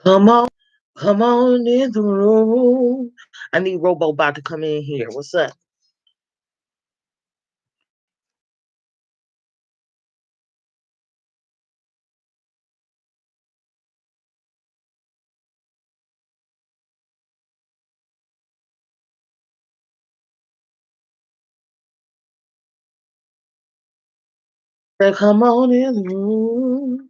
Come on, come on in the room. I need Robo about to come in here. What's up? Say, come on in the room.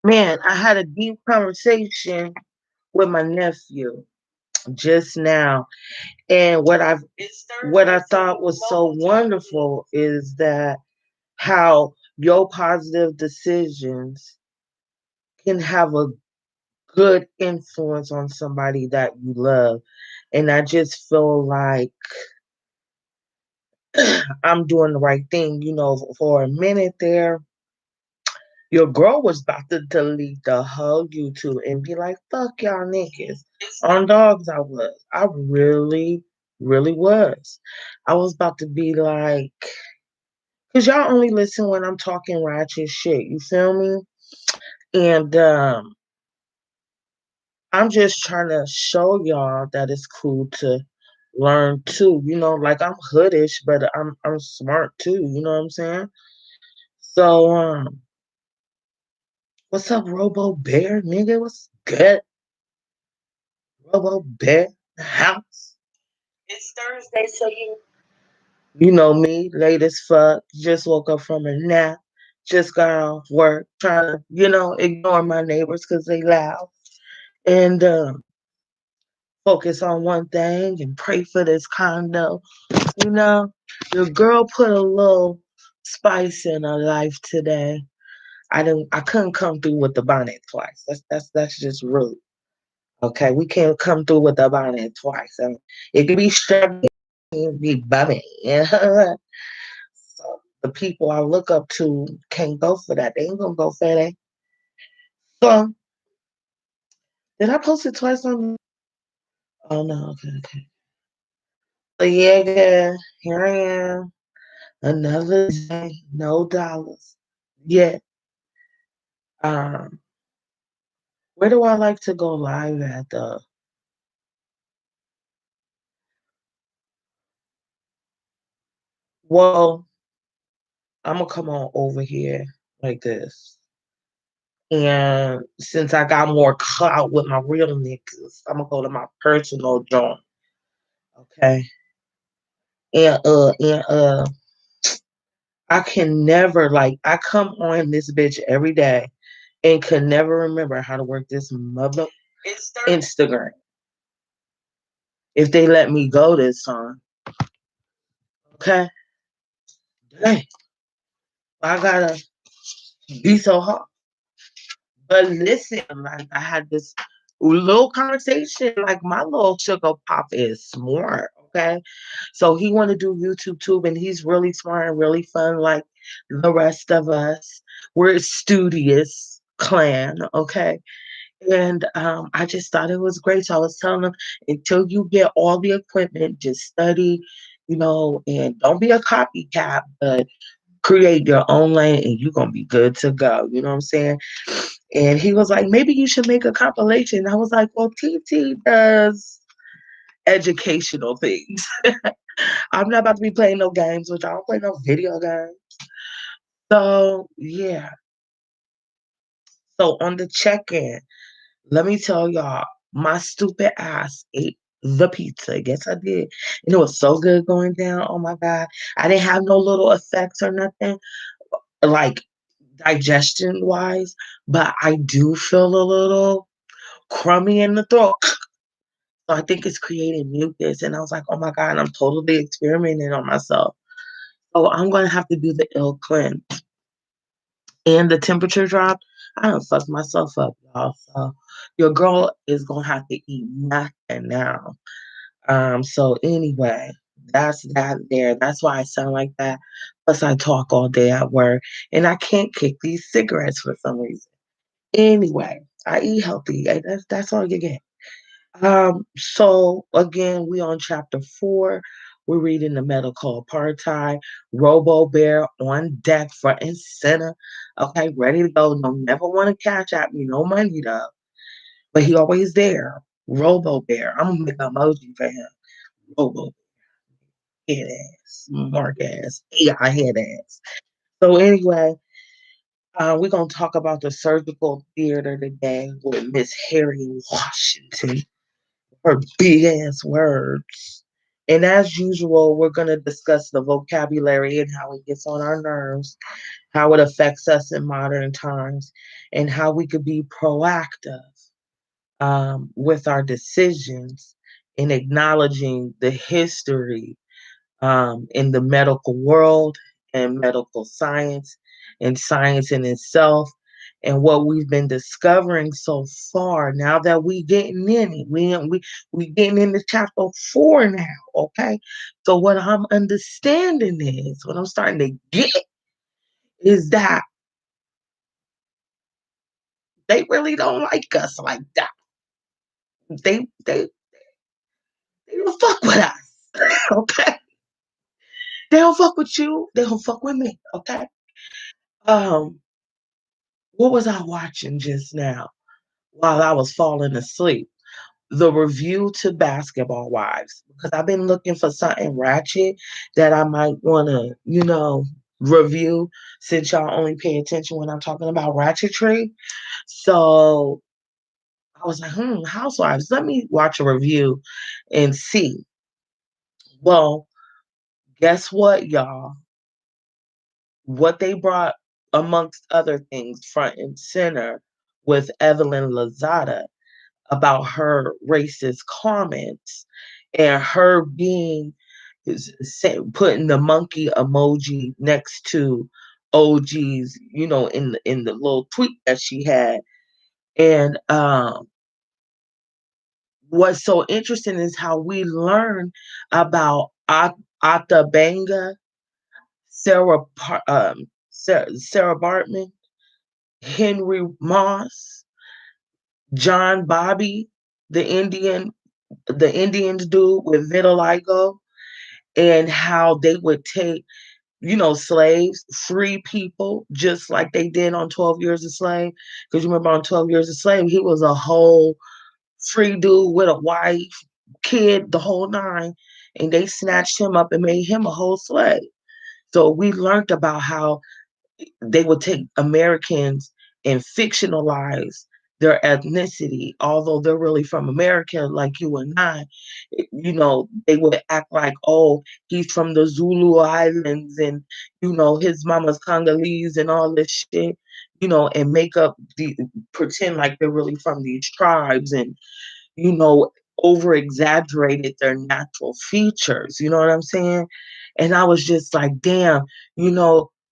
Man, I had a deep conversation with my nephew just now. And what I thought was so wonderful is that how your positive decisions can have a good influence on somebody that you love. And I just feel like I'm doing the right thing. For a minute there, your girl was about to delete the whole YouTube and be like, fuck y'all niggas. On dogs, I was. I really, really was. I was about to be like, because y'all only listen when I'm talking ratchet shit. You feel me? And I'm just trying to show y'all that it's cool to learn too. Like I'm hoodish, but I'm smart too. You know what I'm saying? So what's up, Robo Bear, nigga? What's good, Robo Bear? The house. It's Thursday, so you know me, late as fuck. Just woke up from a nap. Just got off work, trying to, ignore my neighbors because they loud. And focus on one thing and pray for this condo. You know, your girl put a little spice in her life today. I couldn't come through with the bonnet twice. That's just rude. Okay, we can't come through with the bonnet twice. I mean, it could be straight, it could be bummy. So the people I look up to can't go for that. They ain't gonna go for that. So did I post it twice on? Oh no, okay, okay. So yeah, yeah, here I am. Another day, no dollars. Yet, um, where do I like to go live at though? Well, I'm gonna come on over here like this. And since I got more clout with my real niggas, I'm gonna go to my personal joint. Okay. And I can never like I come on this bitch every day and can never remember how to work this mother Instagram. If they let me go this time. Okay. Dang. I gotta be so hard. But listen, like I had this little conversation. Like my little sugar pop is smart, okay? So he want to do YouTube tube, and he's really smart and really fun, like the rest of us. We're a studious clan, okay? And I just thought it was great. So I was telling him, until you get all the equipment, just study, and don't be a copycat, but create your own lane and you're gonna be good to go. You know what I'm saying? And he was like, maybe you should make a compilation. I was like, well, TT does educational things. I'm not about to be playing no games, which I don't play no video games. So yeah. So on the check-in, let me tell y'all, my stupid ass ate the pizza. Yes, I did. And it was so good going down. Oh my God. I didn't have no little effects or nothing. Like digestion wise, but I do feel a little crummy in the throat. So I think it's creating mucus. And I was like, oh my God, I'm totally experimenting on myself. So I'm going to have to do the ill cleanse. And the temperature drop, I done fucked myself up, y'all. So your girl is going to have to eat nothing now. So anyway, That's that there. That's why I sound like that. Plus, I talk all day at work, and I can't kick these cigarettes for some reason. Anyway, I eat healthy. That's all you get. So again, we on chapter 4. We're reading the medical apartheid. Robo Bear on deck, front and center. Okay, ready to go. No, never want to catch at me. No money though, but he always there. Robo Bear. I'm gonna make an emoji for him. Robo head ass, mark ass, AI head ass. So anyway, we're gonna talk about the surgical theater today with Miss Harriet Washington. Her big ass words. And as usual, we're going to discuss the vocabulary and how it gets on our nerves, how it affects us in modern times, and how we could be proactive with our decisions in acknowledging the history in the medical world and medical science and science in itself and what we've been discovering so far. Now that we getting in it, we getting into chapter 4 now. Okay, so what I'm understanding is what I'm starting to get is that they really don't like us like that. They don't fuck with us. Okay, they don't fuck with you. They don't fuck with me. Okay. Um, what was I watching just now while I was falling asleep? The review to Basketball Wives, because I've been looking for something ratchet that I might want to, review since y'all only pay attention when I'm talking about ratchetry. So I was like, Housewives, let me watch a review and see. Well, guess what, y'all? What they brought, amongst other things, front and center with Evelyn Lozada about her racist comments and her being putting the monkey emoji next to OG's, in the little tweet that she had. And what's so interesting is how we learn about Atta Banga, Sarah Bartman, Henry Moss, John Bobby, the Indians dude with vitiligo, and how they would take, slaves, free people, just like they did on 12 Years a Slave. Because you remember on 12 Years a Slave, he was a whole free dude with a wife, kid, the whole nine, and they snatched him up and made him a whole slave. So we learned about how they would take Americans and fictionalize their ethnicity, although they're really from America, like you and I. They would act like, oh, he's from the Zulu Islands and, his mama's Congolese and all this shit, and pretend like they're really from these tribes and, over exaggerated their natural features. You know what I'm saying? And I was just like, damn,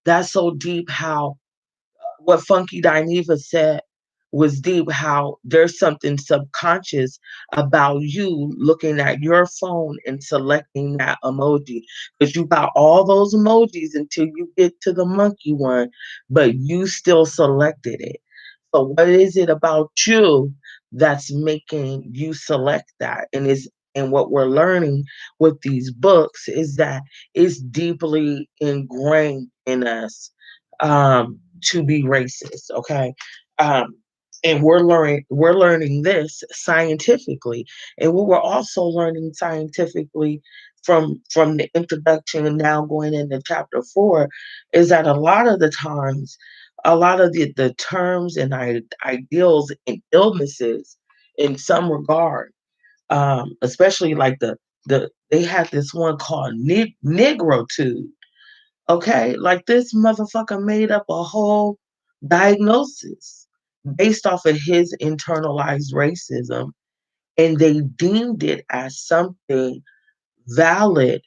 that's so deep how what Funky Dineva said was deep, how there's something subconscious about you looking at your phone and selecting that emoji. Because you got all those emojis until you get to the monkey one, but you still selected it. So what is it about you that's making you select that? And what we're learning with these books is that it's deeply ingrained in us to be racist. Okay. Um, and we're learning this scientifically. And what we're also learning scientifically from the introduction and now going into chapter 4 is that a lot of the times, a lot of the terms and ideals and illnesses in some regard, especially like they had this one called NiiiiGhT. Okay, like this motherfucker made up a whole diagnosis based off of his internalized racism, and they deemed it as something valid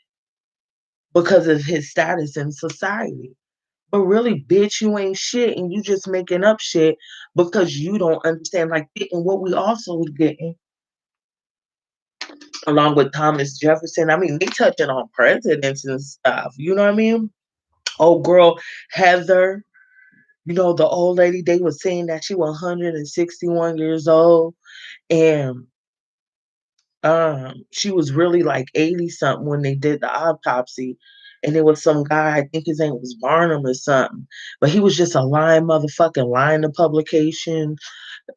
because of his status in society. But really, bitch, you ain't shit, and you just making up shit because you don't understand. Like, and what we also getting along with Thomas Jefferson. I mean, they touching on presidents and stuff. You know what I mean? Old girl Heather, the old lady, they were saying that she was 161 years old, and she was really like 80 something when they did the autopsy. And there was some guy, I think his name was Barnum or something, but he was just a lying motherfucker, lying to publication,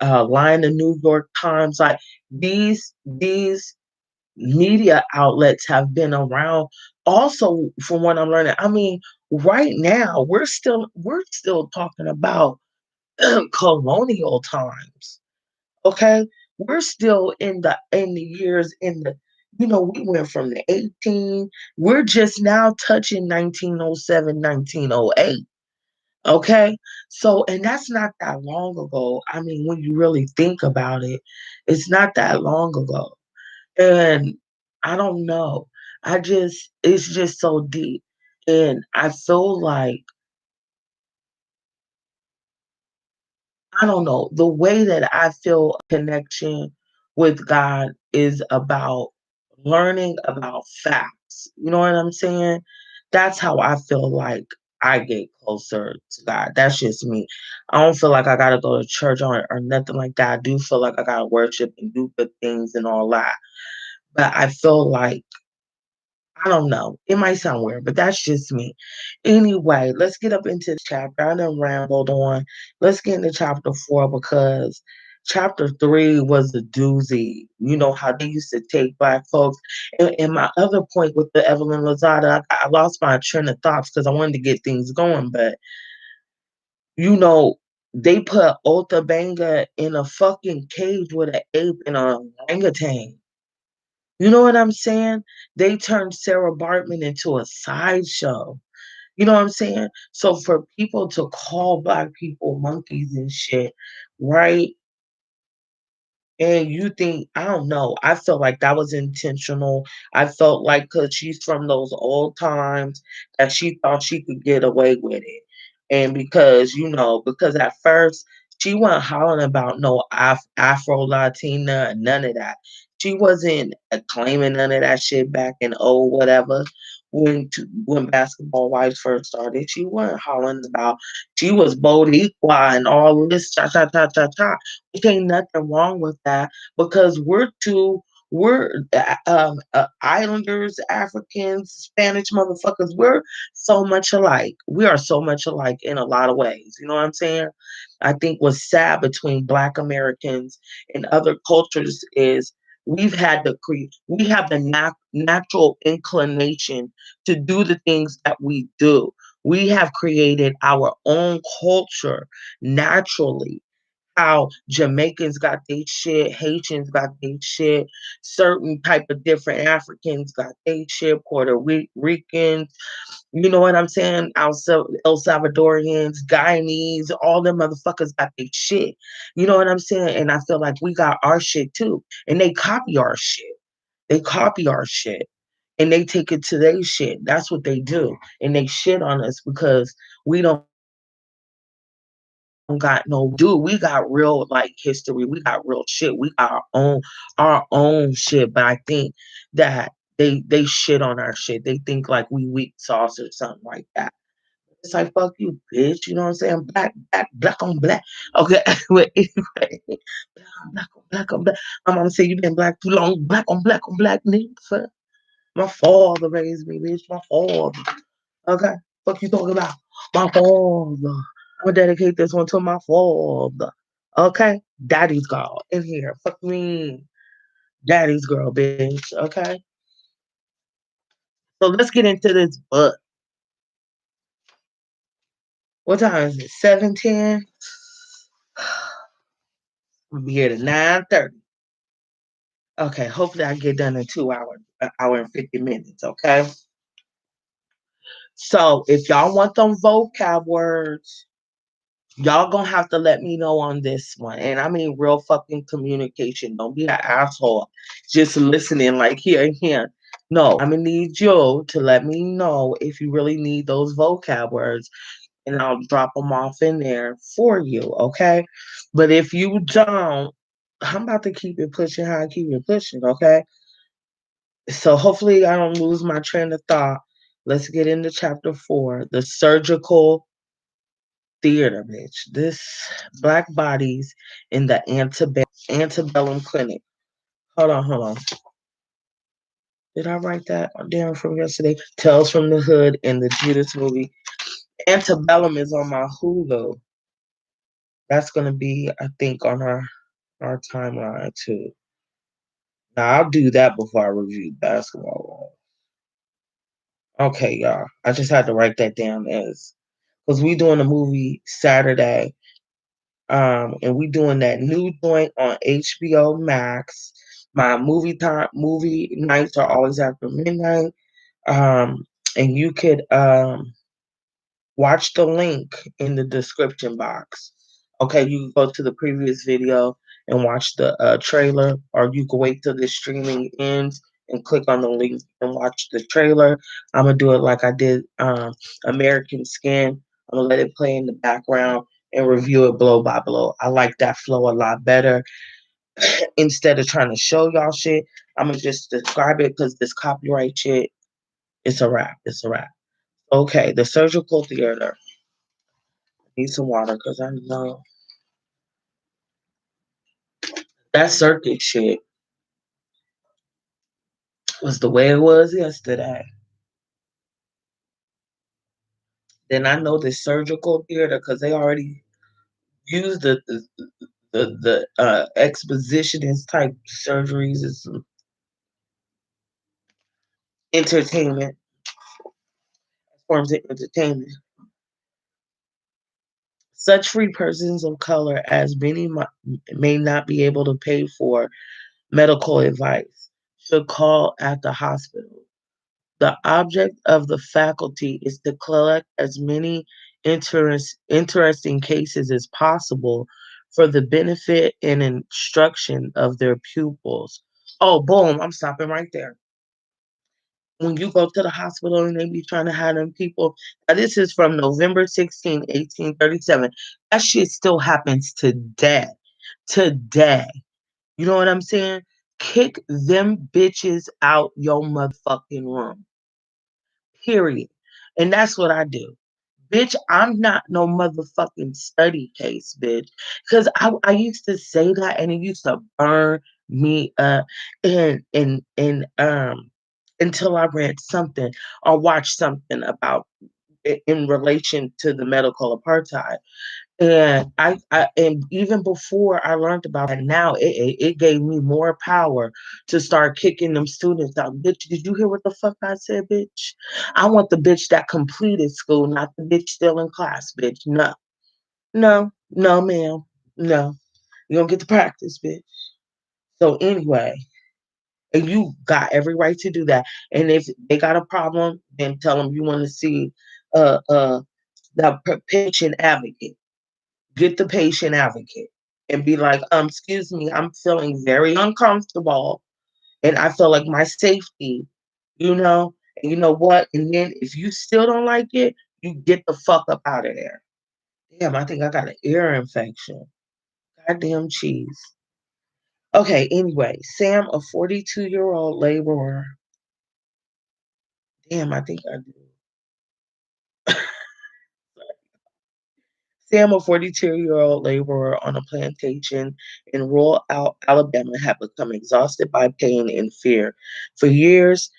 lying to New York Times. Like these media outlets have been around also from what I'm learning. I mean, right now we're still talking about colonial times. Okay? We're still in the years in the we went from the 18, we're just now touching 1907, 1908. Okay? So, and that's not that long ago. I mean, when you really think about it, it's not that long ago. And I don't know. It's just so deep. And I feel like, I don't know, the way that I feel a connection with God is about learning about facts. You know what I'm saying? That's how I feel like I get closer to God. That's just me. I don't feel like I gotta go to church or nothing like that. I do feel like I gotta worship and do good things and all that. But I feel like, I don't know. It might sound weird, but that's just me. Anyway, let's get up into the chapter. I done rambled on. Let's get into chapter 4 because chapter 3 was a doozy. You know how they used to take black folks. And my other point with the Evelyn Lozada, I lost my train of thoughts because I wanted to get things going, but you know, they put Ota Banga in a fucking cage with an ape and a orangutan. You know what I'm saying? They turned Sarah Bartman into a sideshow. You know what I'm saying? So for people to call black people monkeys and shit, right? And you think, I don't know, I felt like that was intentional. I felt like because she's from those old times that she thought she could get away with it. And because at first she wasn't hollering about no Afro Latina and none of that. She wasn't claiming none of that shit back in whatever when Basketball Wives first started. She wasn't hollering about she was Boricua and all this cha cha cha cha cha. There ain't nothing wrong with that because we're Islanders, Africans, Spanish motherfuckers. We're so much alike. We are so much alike in a lot of ways. You know what I'm saying? I think what's sad between Black Americans and other cultures is we have the natural inclination to do the things that we do. We have created our own culture naturally, how Jamaicans got their shit, Haitians got their shit, certain type of different Africans got their shit, Puerto Ricans, you know what I'm saying? El Salvadorians, Guyanese, all them motherfuckers got their shit. You know what I'm saying? And I feel like we got our shit too. And they copy our shit. They copy our shit and they take it to their shit. That's what they do. And they shit on us because we don't got no dude. We got real like history. We got real shit. We got our own shit. But I think that they shit on our shit. They think like we weak sauce or something like that. It's like fuck you, bitch. You know what I'm saying? Black on black. Okay, but anyway, black on black on black. My mom say you been black too long. Black on black, nigga. My father raised me, bitch. My father. Okay. Fuck you talking about? My father. I'm gonna dedicate this one to my father. Okay? Daddy's girl in here. Fuck me. Daddy's girl, bitch. Okay? So let's get into this book. What time is it? 7:10? We'll be here to 9:30. Okay, hopefully I get done in 2 hours, an hour and 50 minutes, okay? So if y'all want them vocab words, y'all gonna have to let me know on this one. And I mean real fucking communication. Don't be an asshole. Just listening like here. No, I'm gonna need you to let me know if you really need those vocab words and I'll drop them off in there for you, okay? But if you don't, I'm about to keep it pushing how I keep it pushing, okay? So hopefully I don't lose my train of thought. Let's get into chapter 4, the surgical theater, bitch. This black bodies in the antebellum clinic. Hold on. Did I write that down from yesterday? Tales from the Hood in the Judas movie. Antebellum is on my Hulu. That's gonna be, I think, on our timeline too. Now I'll do that before I review basketball. Okay, y'all. I just had to write that down as because we doing a movie Saturday. And we doing that new joint on HBO Max. My movie nights are always after midnight. And you could watch the link in the description box. Okay, you can go to the previous video and watch the trailer, or you can wait till the streaming ends and click on the link and watch the trailer. I'm gonna do it like I did American Skin. I'm gonna let it play in the background and review it blow by blow. I like that flow a lot better. Instead of trying to show y'all shit, I'm gonna just describe it because this copyright shit, it's a wrap. It's a wrap. Okay, the surgical theater. Need some water because I know that circuit shit was the way it was yesterday. Then I know the surgical theater because they already used the expositionist type surgeries as some entertainment forms of entertainment. Such free persons of color as many may not be able to pay for medical advice should call at the hospital. The object of the faculty is to collect as many interesting cases as possible for the benefit and instruction of their pupils. Oh, boom, I'm stopping right there. When you go to the hospital and they be trying to have them people, now this is from November 16, 1837. That shit still happens today. Today. You know what I'm saying? Kick them bitches out your motherfucking room. Period. And that's what I do. Bitch, I'm not no motherfucking study case, bitch. Because I used to say that and it used to burn me up and until I read something or watched something about in relation to the medical apartheid. And I and even before I learned about it, now it gave me more power to start kicking them students out. Bitch, did you hear what the fuck I said, bitch? I want the bitch that completed school, not the bitch still in class, bitch. No, no, ma'am. No. You don't get to practice, bitch. So anyway, and you got every right to do that. And if they got a problem, then tell them you want to see the patient advocate. Get the patient advocate and be like, excuse me, I'm feeling very uncomfortable and I feel like my safety, you know, and you know what? And then if you still don't like it, you get the fuck up out of there. Damn, I think I got an ear infection. Goddamn cheese. Okay, anyway, Sam, a 42-year-old laborer. Damn, I think I do. Sam, a 42-year-old laborer on a plantation in rural Alabama, had become exhausted by pain and fear. For years,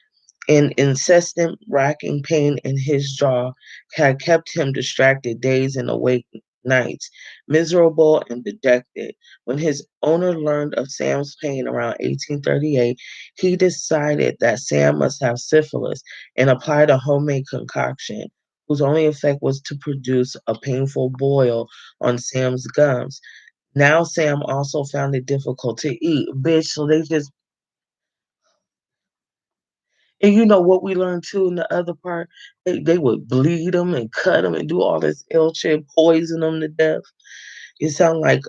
an incessant racking pain in his jaw had kept him distracted days and awake nights, miserable and dejected. When his owner learned of Sam's pain around 1838, he decided that Sam must have syphilis and applied a homemade concoction whose only effect was to produce a painful boil on Sam's gums. Now Sam also found it difficult to eat. Bitch, so they just and you know what we learned too in the other part? They would bleed them and cut them and do all this ill shit, poison them to death. It sound like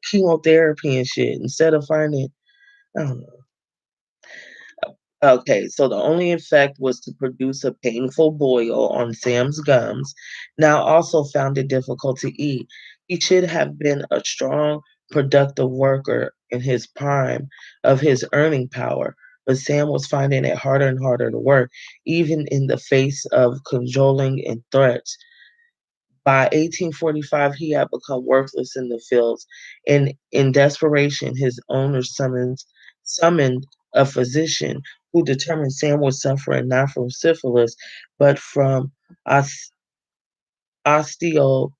chemotherapy and shit instead of finding, I don't know. Okay, so the only effect was to produce a painful boil on Sam's gums. Now also found it difficult to eat. He should have been a strong, productive worker in his prime of his earning power. but Sam was finding it harder and harder to work, even in the face of cajoling and threats. By 1845, he had become worthless in the fields, and in desperation, his owners summoned a physician who determined Sam was suffering not from syphilis, but from os- osteosarcoma,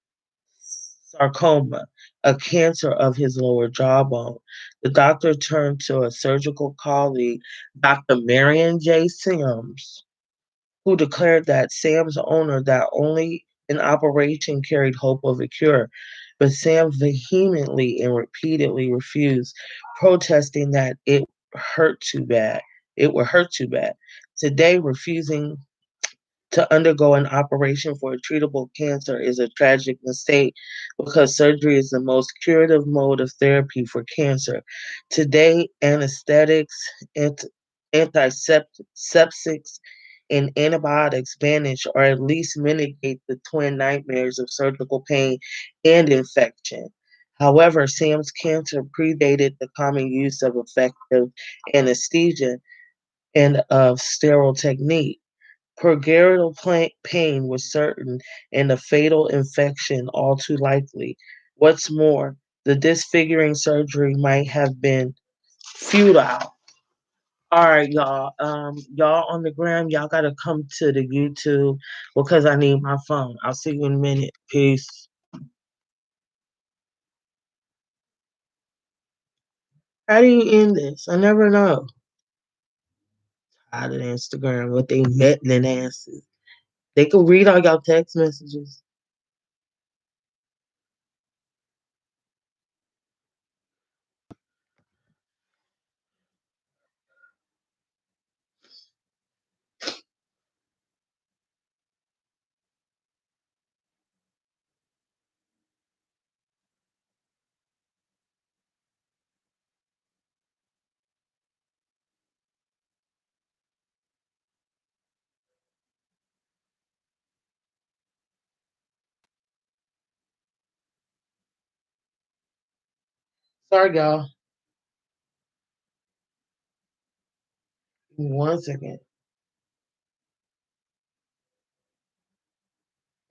a cancer of his lower jawbone. The doctor turned to a surgical colleague, Dr. Marion J. Sims, who declared that Sam's owner that only an operation carried hope of a cure. But Sam vehemently and repeatedly refused, protesting that hurt too bad. It would hurt too bad. Today, refusing to undergo an operation for a treatable cancer is a tragic mistake because surgery is the most curative mode of therapy for cancer. Today, anesthetics, antiseptics, and antibiotics banish or at least mitigate the twin nightmares of surgical pain and infection. However, Sam's cancer predated the common use of effective anesthesia and of sterile technique. Purgatorial pain was certain, and a fatal infection all too likely. What's more, the disfiguring surgery might have been futile. All right, y'all. Y'all on the gram, y'all gotta come to the YouTube because I need my phone. I'll see you in a minute. Peace. How do you end this? I never know. Out of Instagram with they meddling asses. They can read all y'all text messages. Sorry, y'all. Give me 1 second.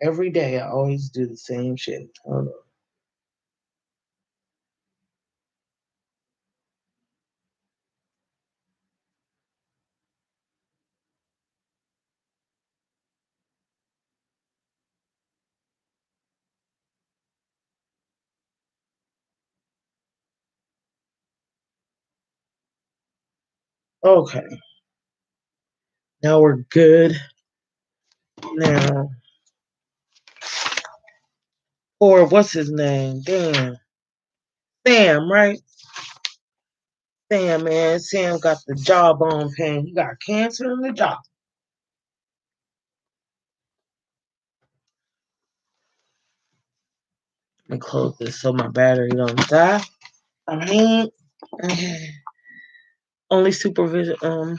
Every day I always do the same shit. Hold on. Okay. Now we're good. Now, or what's his name? Damn. Sam, right? Sam, man. Sam got the jawbone pain. He got cancer in the jaw. Let me close this so my battery don't die. I mean, only supervision.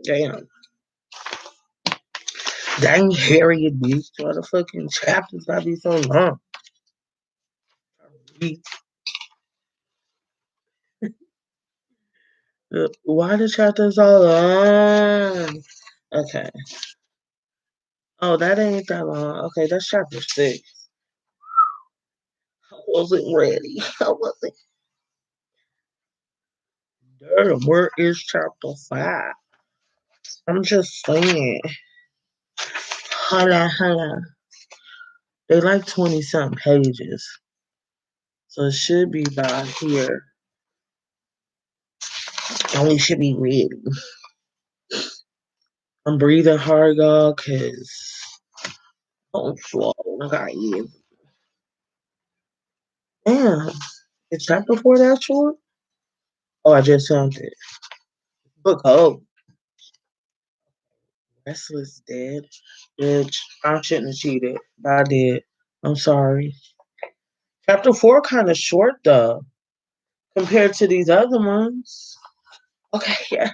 Damn. Dang, Harriet, bitch. Why the fucking chapters gotta be so long? Why the chapters so long? Okay. Oh, that ain't that long. Okay, that's chapter 6. I wasn't ready. I wasn't. Damn, where is chapter 5? I'm just saying. Holla, holla. They like 20 something pages. So it should be by here. And we should be ready. I'm breathing hard, y'all, because I'm swollen. I got you. Damn. Is chapter 4 that short? Oh, I just found it. Book oh. Restless dead. Bitch, I shouldn't have cheated. But I did. I'm sorry. Chapter 4 kind of short, though, compared to these other ones. Okay, yeah.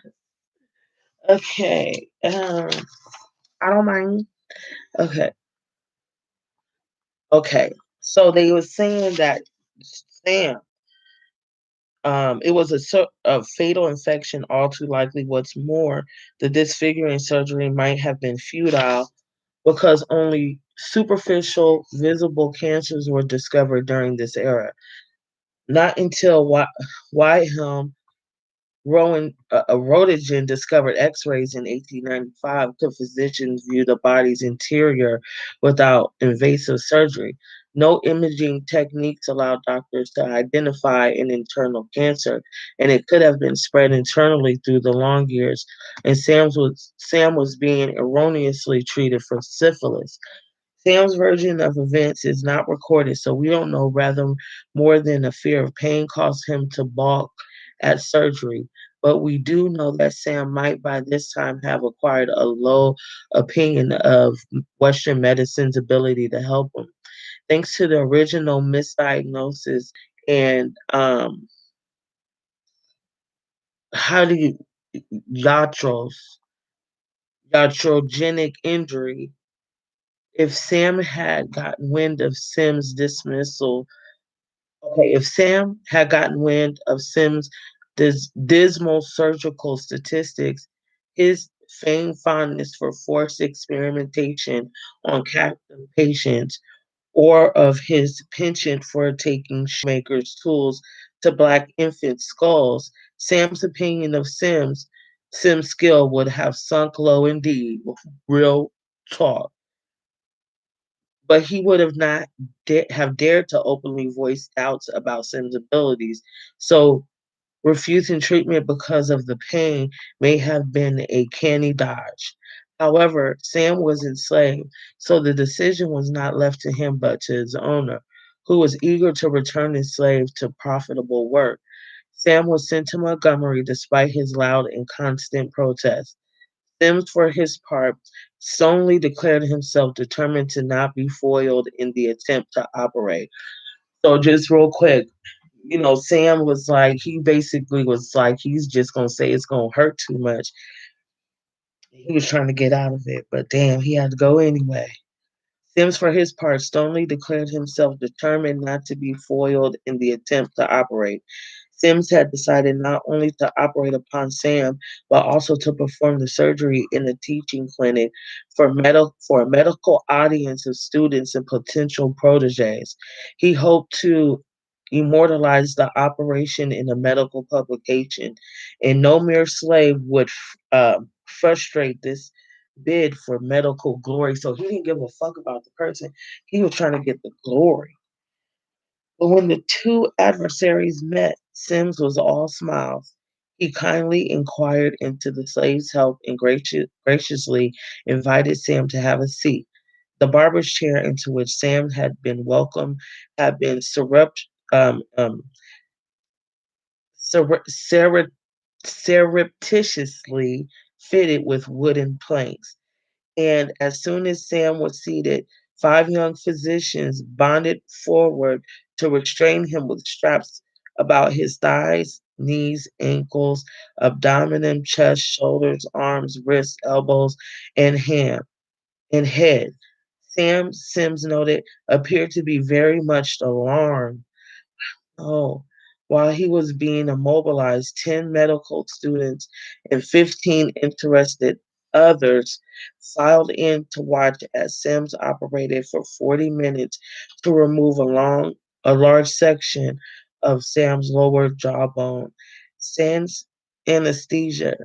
Okay. I don't mind. Okay. Okay. So they were saying that Sam It was a fatal infection, all too likely. What's more, the disfiguring surgery might have been futile because only superficial visible cancers were discovered during this era. Not until Wilhelm Roentgen discovered X-rays in 1895 could physicians view the body's interior without invasive surgery. No imaging techniques allowed doctors to identify an internal cancer, and it could have been spread internally through the long years. And Sam was being erroneously treated for syphilis. Sam's version of events is not recorded, so we don't know rather more than a fear of pain caused him to balk at surgery. But we do know that Sam might by this time have acquired a low opinion of Western medicine's ability to help him. Thanks to the original misdiagnosis and how do you yatros, iatrogenic injury, if Sam had gotten wind of Sim's dismissal, okay, if Sam had gotten wind of Sim's dismal surgical statistics, his famed fondness for forced experimentation on captive patients, or of his penchant for taking shoemaker's tools to black infant skulls, Sam's opinion of Sim's skill would have sunk low indeed. Real talk. But he would have not have dared to openly voice doubts about Sim's abilities. So refusing treatment because of the pain may have been a canny dodge. However, Sam was enslaved, so the decision was not left to him but to his owner, who was eager to return his slave to profitable work. Sam was sent to Montgomery despite his loud and constant protests. Sims, for his part, sternly declared himself determined to not be foiled in the attempt to operate. So, just real quick, Sam was like, he basically was like, he's just going to say it's going to hurt too much. He was trying to get out of it, but damn, he had to go anyway. Sims, for his part, sternly declared himself determined not to be foiled in the attempt to operate. Sims had decided not only to operate upon Sam, but also to perform the surgery in a teaching clinic for a medical audience of students and potential proteges. He hoped to immortalize the operation in a medical publication, and no mere slave would frustrate this bid for medical glory. So he didn't give a fuck about the person. He was trying to get the glory. But when the two adversaries met, Sims was all smiles. He kindly inquired into the slave's health and graciously invited Sam to have a seat. The barber's chair into which Sam had been welcomed had been um, um, surre- surreptitiously fitted with wooden planks. And as soon as Sam was seated, five young physicians bonded forward to restrain him with straps about his thighs, knees, ankles, abdomen, chest, shoulders, arms, wrists, elbows, and head. Sam, Sims noted, appeared to be very much alarmed. Oh, while he was being immobilized, 10 medical students and 15 interested others filed in to watch as Sims operated for 40 minutes to remove a large section of Sam's lower jawbone. Sans anesthesia.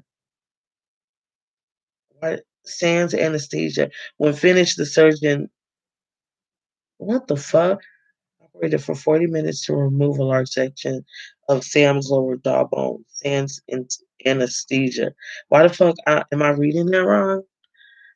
Sans anesthesia. When finished, the surgeon, what the fuck? Operated for 40 minutes to remove a large section of Sam's lower jawbone. Sans anesthesia. Why the fuck am I reading that wrong?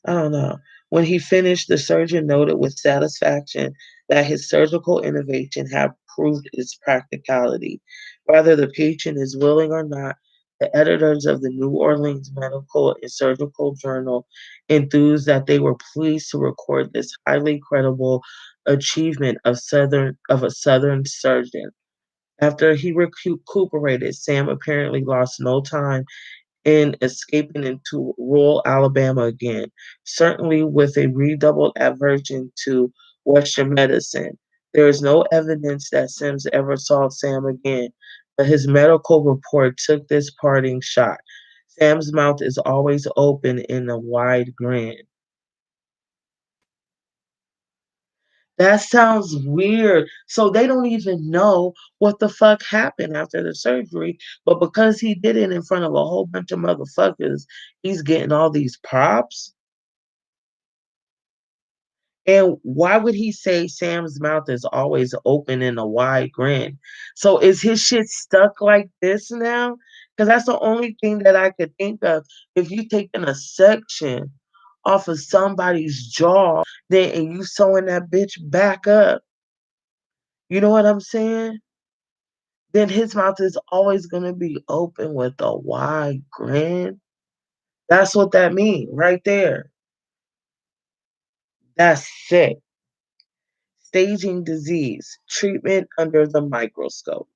I don't know. When he finished, the surgeon noted with satisfaction that his surgical innovation had proved its practicality. Whether the patient is willing or not, the editors of the New Orleans Medical and Surgical Journal enthused that they were pleased to record this highly credible achievement of a Southern surgeon. After he recuperated, Sam apparently lost no time in escaping into rural Alabama again, certainly with a redoubled aversion to Western medicine. There is no evidence that Sims ever saw Sam again, But his medical report took this parting shot. Sam's mouth is always open in a wide grin. That sounds weird. So they don't even know what the fuck happened after the surgery, but because he did it in front of a whole bunch of motherfuckers, he's getting all these props. And why would he say Sam's mouth is always open in a wide grin? So is his shit stuck like this now? Because that's the only thing that I could think of. If you taking a section off of somebody's jaw, then and you sewing that bitch back up, you know what I'm saying? Then his mouth is always gonna be open with a wide grin. That's what that means right there. That's sick. Staging disease, treatment under the microscope.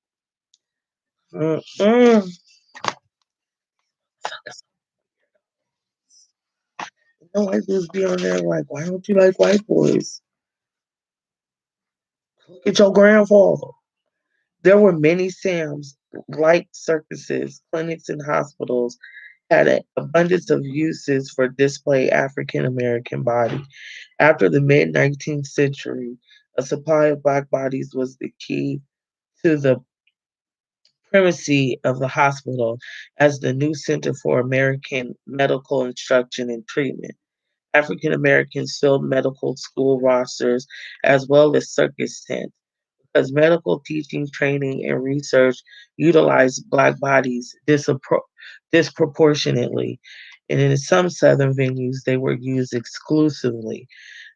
Mm-mm. No white dudes be on there like, why don't you like white boys? Look at your grandfather. There were many Sams, like circuses, clinics, and hospitals, had an abundance of uses for display African American body. After the mid 19th century, a supply of black bodies was the key to the primacy of the hospital as the new center for American medical instruction and treatment. African Americans filled medical school rosters as well as circus tents because medical teaching, training, and research utilized Black bodies disproportionately. And in some Southern venues, they were used exclusively.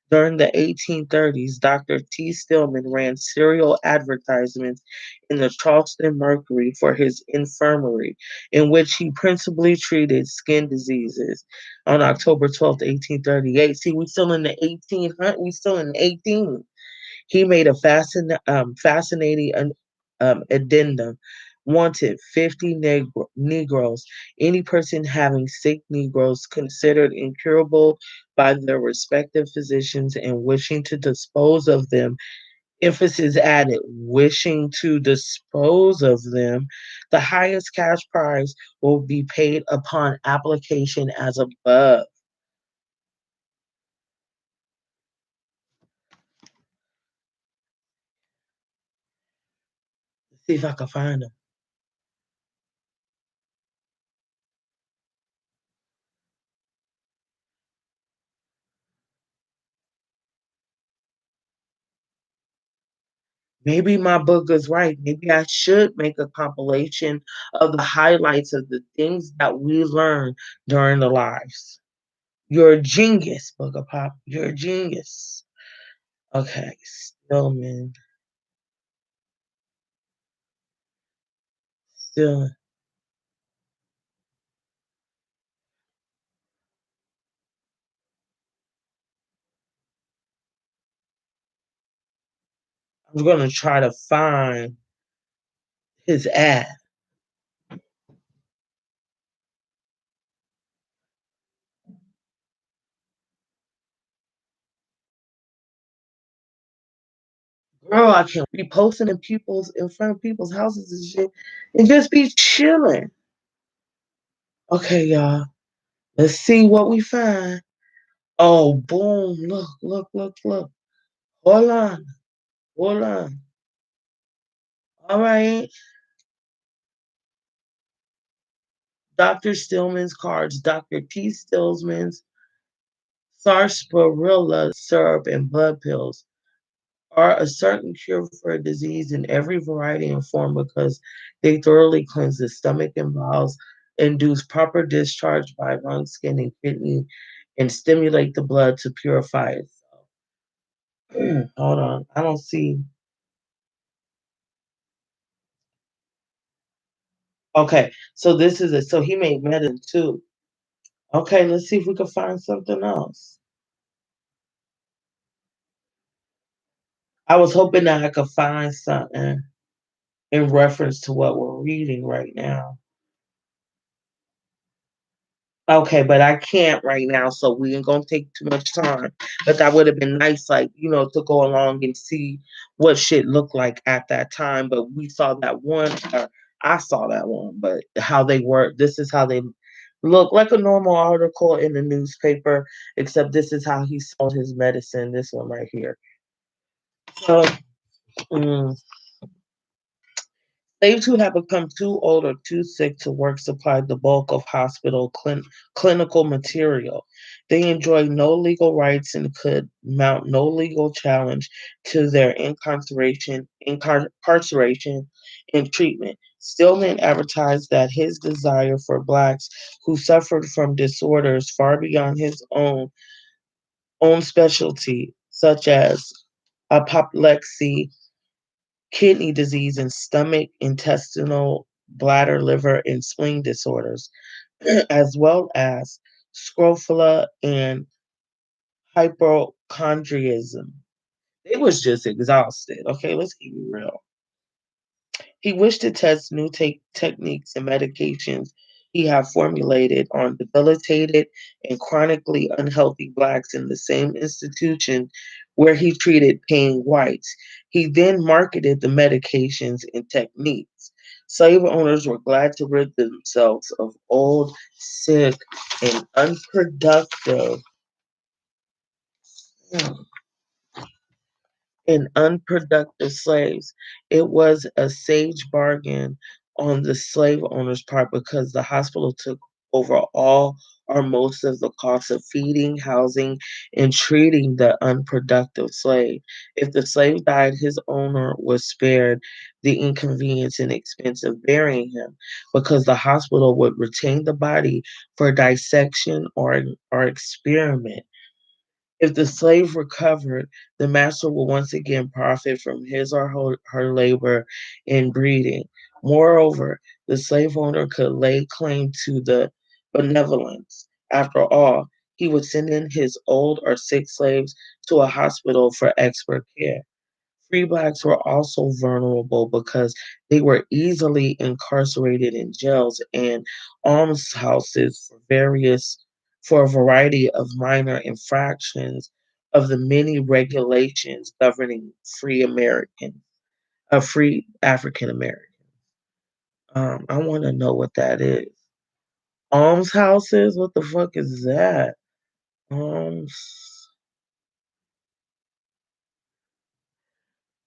During the 1830s, Dr. T. Stillman ran serial advertisements in the Charleston Mercury for his infirmary, in which he principally treated skin diseases. On October 12th, 1838, see, we still in the 1800s, we still in the 18. He made a fascinating addendum. Wanted 50 Negroes. Any person having sick Negroes considered incurable by their respective physicians and wishing to dispose of them. Emphasis added, wishing to dispose of them. The highest cash prize will be paid upon application as above. Let's see if I can find them. Maybe my book is right. Maybe I should make a compilation of the highlights of the things that we learned during the lives. You're a genius, Book of Pop. You're a genius. Okay, Stillman. Still, I'm gonna try to find his ad. Girl, I can't be posting in front of people's houses and shit and just be chilling. Okay, y'all. Let's see what we find. Oh, boom. Look, look, look, look. Hold on. Hold on. All right. Dr. Stillman's cards. Dr. T. Stillman's sarsaparilla syrup and blood pills are a certain cure for a disease in every variety and form because they thoroughly cleanse the stomach and bowels, induce proper discharge by lung, skin, and kidney, and stimulate the blood to purify itself. Hold on. I don't see. Okay. So this is it. So he made medicine too. Okay. Let's see if we can find something else. I was hoping that I could find something in reference to what we're reading right now. Okay, but I can't right now, so we ain't gonna take too much time. But that would have been nice, like, to go along and see what shit looked like at that time. But we saw that one. I saw that one, but how they work, this is how they look like a normal article in the newspaper, except this is how he sold his medicine. This one right here. So, mm, slaves who had become too old or too sick to work supplied the bulk of hospital clinical material. They enjoyed no legal rights and could mount no legal challenge to their incarceration and treatment. Stillman advertised that his desire for blacks who suffered from disorders far beyond his own specialty, such as apoplexy, kidney disease, and stomach, intestinal, bladder, liver, and spleen disorders, as well as scrofula and hypochondrianism. They was just exhausted. Okay, let's keep it real. He wished to test new techniques and medications he had formulated on debilitated and chronically unhealthy blacks in the same institution where he treated paying whites. He then marketed the medications and techniques. Slave owners were glad to rid themselves of old, sick, and unproductive slaves. It was a sage bargain on the slave owner's part because the hospital took over all or most of the cost of feeding, housing, and treating the unproductive slave. If the slave died, his owner was spared the inconvenience and expense of burying him because the hospital would retain the body for dissection or experiment. If the slave recovered, the master will once again profit from his or her labor in breeding. Moreover, the slave owner could lay claim to the benevolence. After all, he would send in his old or sick slaves to a hospital for expert care. Free blacks were also vulnerable because they were easily incarcerated in jails and almshouses for a variety of minor infractions of the many regulations governing free African Americans. I want to know what that is. Almshouses? What the fuck is that? Alms.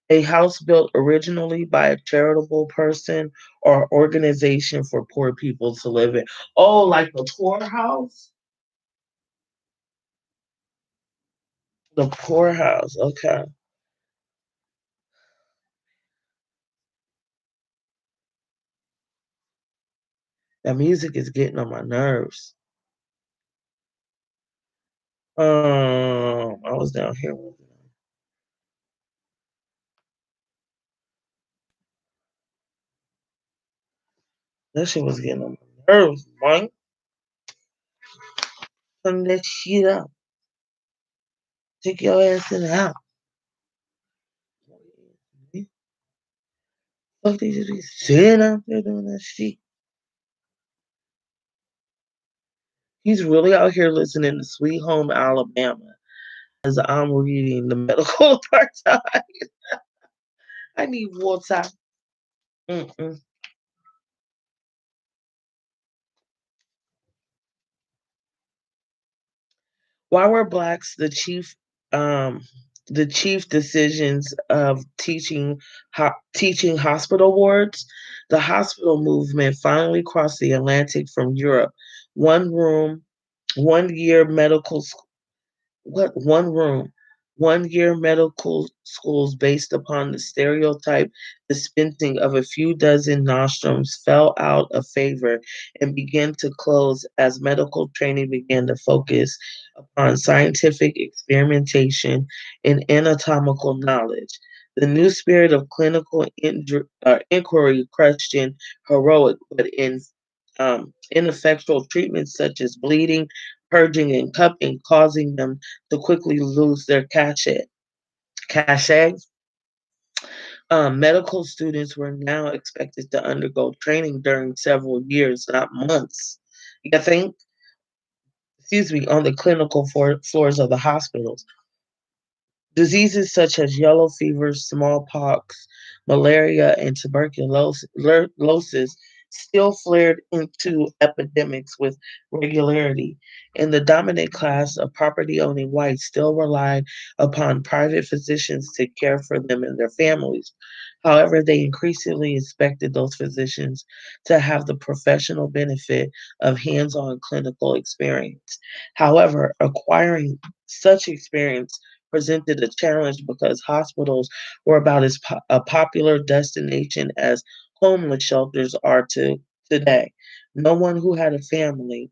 A house built originally by a charitable person or organization for poor people to live in. Oh, like the poorhouse? The poorhouse. Okay. That music is getting on my nerves. I was down here. That shit was getting on my nerves, Mike. Turn that shit up. Take your ass in the house. Fuck, they just be sitting out there doing that shit. He's really out here listening to Sweet Home Alabama as I'm reading the medical apartheid. I need water. Mm-mm. Why were blacks um, the chief decisions of teaching hospital wards? The hospital movement finally crossed the Atlantic from Europe. One room, 1 year medical what one room, 1 year medical schools based upon the stereotype dispensing of a few dozen nostrums fell out of favor and began to close as medical training began to focus upon scientific experimentation and anatomical knowledge. The new spirit of clinical inquiry questioned heroic but ineffectual treatments such as bleeding, purging, and cupping, causing them to quickly lose their cachet. Medical students were now expected to undergo training during several years, not months. You think? Excuse me, on the clinical floors of the hospitals. Diseases such as yellow fever, smallpox, malaria, and tuberculosis still flared into epidemics with regularity, and the dominant class of property owning whites still relied upon private physicians to care for them and their families. However, they increasingly expected those physicians to have the professional benefit of hands on clinical experience. However, acquiring such experience presented a challenge because hospitals were about as a popular destination as homeless shelters are today. No one who had a family,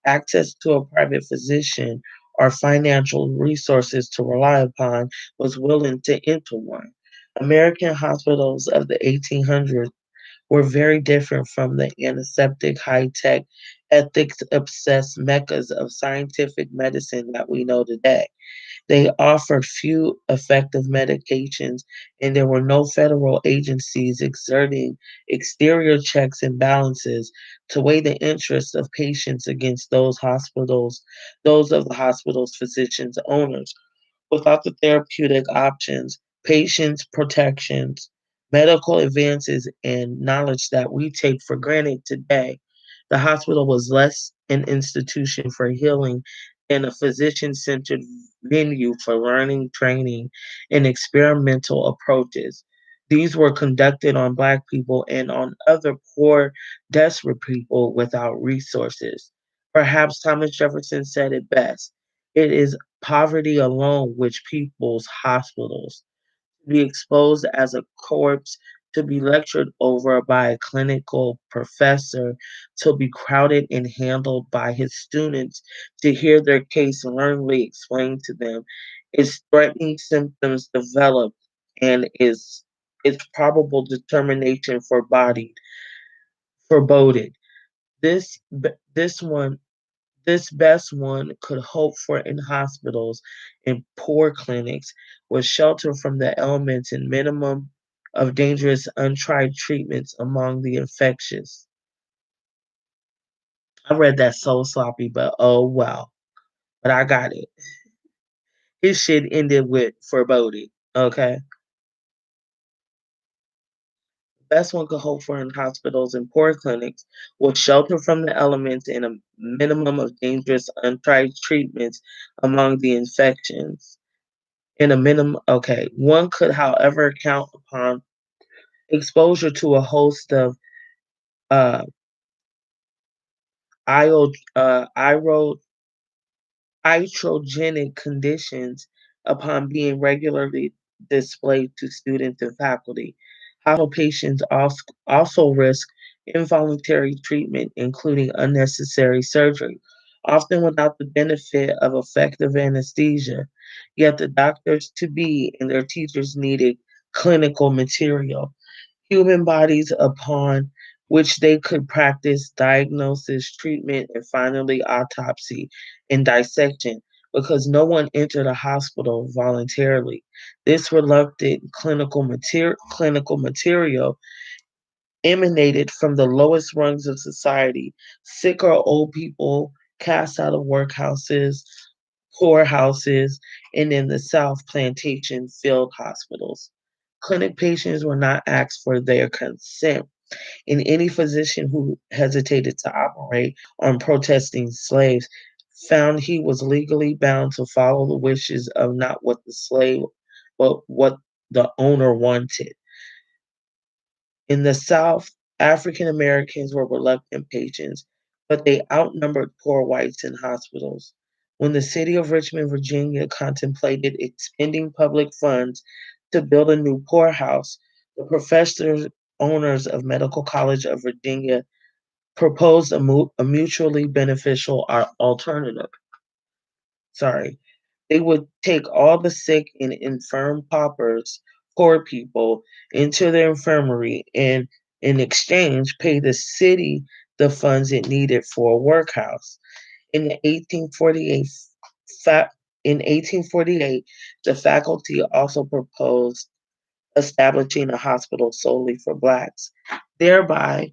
access to a private physician, or financial resources to rely upon was willing to enter one. American hospitals of the 1800s were very different from the antiseptic, high tech, ethics obsessed meccas of scientific medicine that we know today. They offered few effective medications, and there were no federal agencies exerting exterior checks and balances to weigh the interests of patients against those of the hospital's physicians owners. Without the therapeutic options, patients' protections, medical advances, and knowledge that we take for granted today, the hospital was less an institution for healing and a physician centered venue for learning, training, and experimental approaches. These were conducted on Black people and on other poor, desperate people without resources. Perhaps Thomas Jefferson said it best: it is poverty alone which peoples hospitals. To be exposed as a corpse, to be lectured over by a clinical professor, to be crowded and handled by his students, to hear their case learnedly explained to them, its threatening symptoms developed, and its probable determination foreboded. This one this best one could hope for in hospitals and poor clinics was shelter from the elements and minimum of dangerous untried treatments among the infectious. I read that so sloppy, but oh wow. But I got it. His shit ended with foreboding. Okay. Best one could hope for in hospitals and poor clinics was shelter from the elements and a minimum of dangerous untried treatments among the infections. In a minimum, okay. One could, however, count upon exposure to a host of uh, io, iatrogenic conditions upon being regularly displayed to students and faculty. Hospital patients also risk involuntary treatment, including unnecessary surgery, often without the benefit of effective anesthesia. Yet the doctors to be and their teachers needed clinical material, human bodies upon which they could practice diagnosis, treatment, and finally autopsy and dissection, because no one entered a hospital voluntarily. This reluctant clinical material emanated from the lowest rungs of society, sick or old people cast out of workhouses, poorhouses, and in the South, plantation field hospitals. Clinic patients were not asked for their consent, and any physician who hesitated to operate on protesting slaves found he was legally bound to follow the wishes of not what the slave, but what the owner wanted. In the South, African Americans were reluctant patients, but they outnumbered poor whites in hospitals. When the city of Richmond, Virginia contemplated expending public funds to build a new poorhouse, the professors owners of Medical College of Virginia proposed a mutually beneficial alternative. Sorry. They would take all the sick and infirm paupers, poor people, into their infirmary and in exchange pay the city the funds it needed for a workhouse. In the 1848 fa- in 1848, the faculty also proposed establishing a hospital solely for blacks, thereby,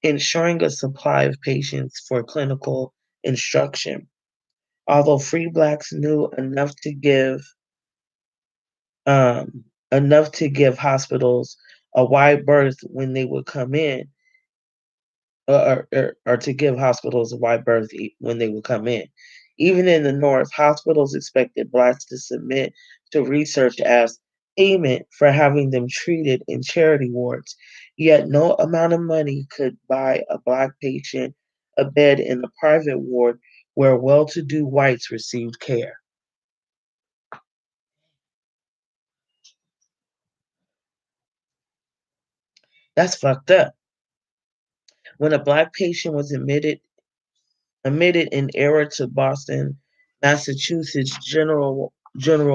ensuring a supply of patients for clinical instruction. Although free blacks knew enough to give, enough to give hospitals a wide berth when they would come in, or to give hospitals a wide berth when they would come in. Even in the North, hospitals expected blacks to submit to research as payment for having them treated in charity wards. Yet no amount of money could buy a black patient a bed in the private ward where well to do whites received care. That's fucked up. When a black patient was admitted in error to Boston, Massachusetts General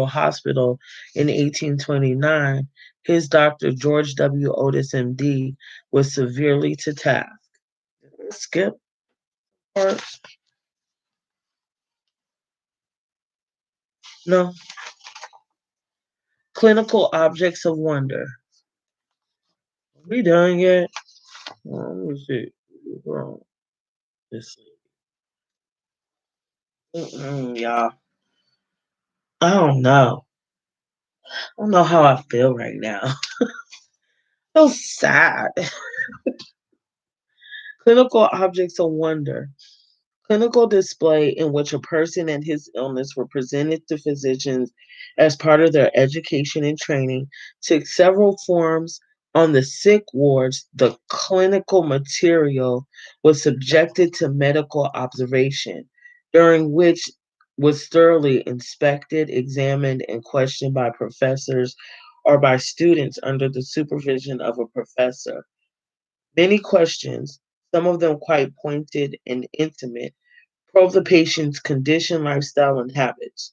Hospital in 1829, his doctor, George W. Otis, MD, was severely to task. Skip part? No. Clinical objects of wonder. We done yet? Let me see. Wrong. This. Y'all. I don't know. I don't know how I feel right now. So sad. Clinical objects of wonder. Clinical display in which a person and his illness were presented to physicians as part of their education and training took several forms. On the sick wards, the clinical material was subjected to medical observation, during which was thoroughly inspected, examined, and questioned by professors or by students under the supervision of a professor. Many questions, some of them quite pointed and intimate, probe the patient's condition, lifestyle, and habits.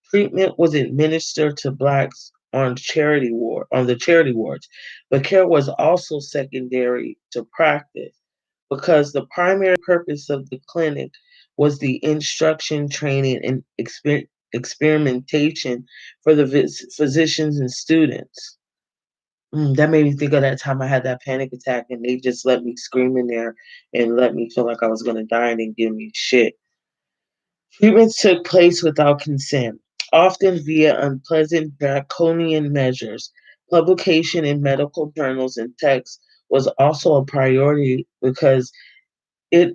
Treatment was administered to blacks on the charity wards, but care was also secondary to practice because the primary purpose of the clinic was the instruction, training, and experimentation for the physicians and students. That made me think of that time I had that panic attack and they just let me scream in there and let me feel like I was going to die and didn't give me shit. Treatments took place without consent, often via unpleasant draconian measures. Publication in medical journals and texts was also a priority because it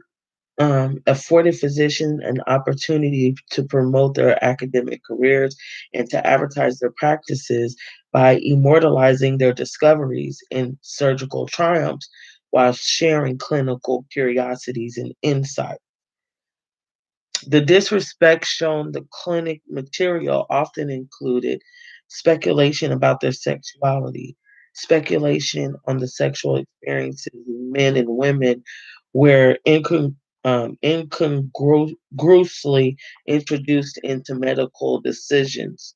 afforded physicians an opportunity to promote their academic careers and to advertise their practices by immortalizing their discoveries and surgical triumphs while sharing clinical curiosities and insights. The disrespect shown the clinic material often included speculation about their sexuality, speculation on the sexual experiences of men and women were incongruously introduced into medical discussions,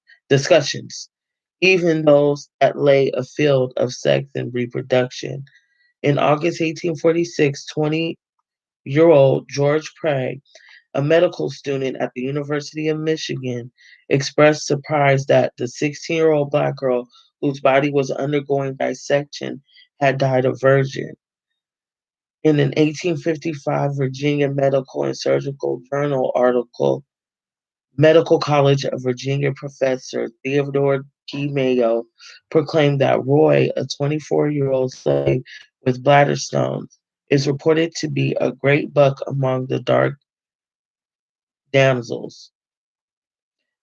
even those that lay afield of sex and reproduction. In August 1846, 20-year-old George Prey, a medical student at the University of Michigan, expressed surprise that the 16-year-old black girl whose body was undergoing dissection had died a virgin. In an 1855 Virginia Medical and Surgical Journal article, Medical College of Virginia professor Theodore G. Mayo proclaimed that Roy, a 24-year-old slave with bladder stones, is reported to be a great buck among the dark damsels.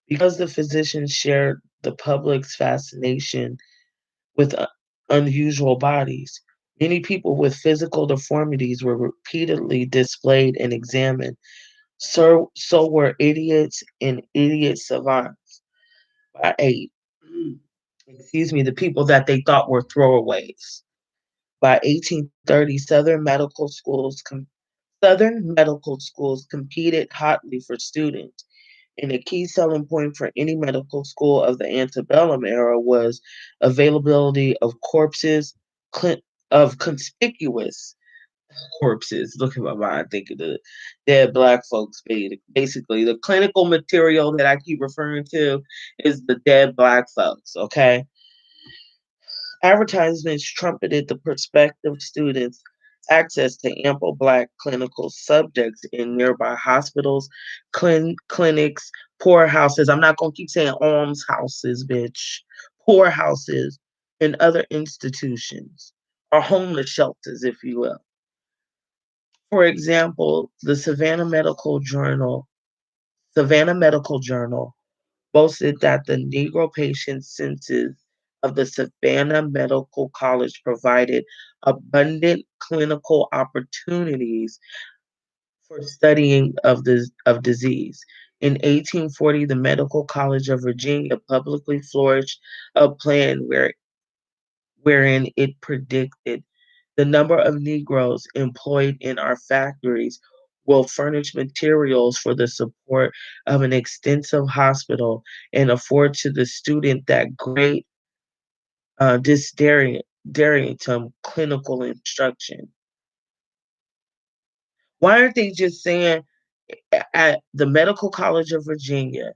Because the physicians shared the public's fascination with unusual bodies, many people with physical deformities were repeatedly displayed and examined. So were idiots and idiot savants. By the people that they thought were throwaways. By 1830, Southern medical schools competed hotly for students, and a key selling point for any medical school of the antebellum era was availability of of conspicuous corpses. Look at my mind thinking of dead black folks. Basically, the clinical material that I keep referring to is the dead black folks, okay? Advertisements trumpeted the prospective students access to ample black clinical subjects in nearby hospitals, clinics, poorhouses. I'm not going to keep saying almshouses, bitch. poorhouses, and other institutions, or homeless shelters, if you will. For example, the Savannah Medical Journal boasted that the Negro patient census of the Savannah Medical College provided abundant clinical opportunities for studying of disease. In 1840, the Medical College of Virginia publicly flourished a plan wherein it predicted the number of Negroes employed in our factories will furnish materials for the support of an extensive hospital and afford to the student that great disdariatum clinical instruction. Why aren't they just saying at the Medical College of Virginia,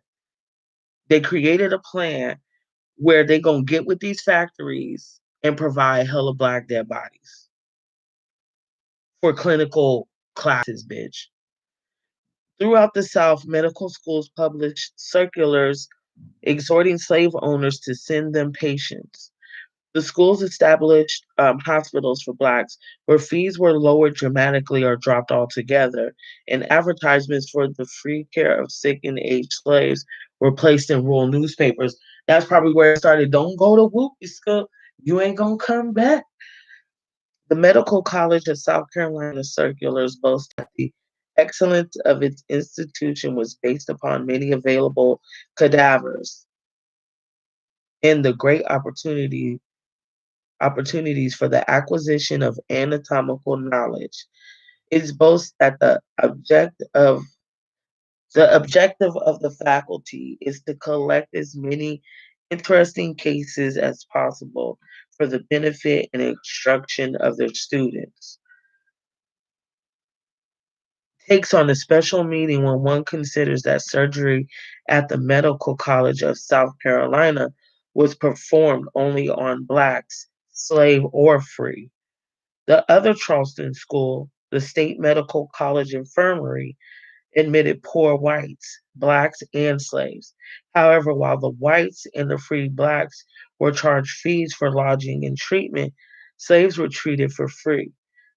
they created a plan where they're going to get with these factories and provide hella black dead bodies for clinical classes, bitch. Throughout the South, medical schools published circulars exhorting slave owners to send them patients. The schools established hospitals for blacks where fees were lowered dramatically or dropped altogether, and advertisements for the free care of sick and aged slaves were placed in rural newspapers. That's probably where it started. Don't go to Whoopi School. You ain't gonna come back. The Medical College of South Carolina circulars boast that the excellence of its institution was based upon many available cadavers and the great opportunities for the acquisition of anatomical knowledge. It boasts that the objective of the faculty is to collect as many interesting cases as possible for the benefit and instruction of their students. Takes on a special meaning when one considers that surgery at the Medical College of South Carolina was performed only on blacks, slave or free. The other Charleston school, the State Medical College Infirmary, admitted poor whites, blacks, and slaves. However, while the whites and the free blacks were charged fees for lodging and treatment, slaves were treated for free.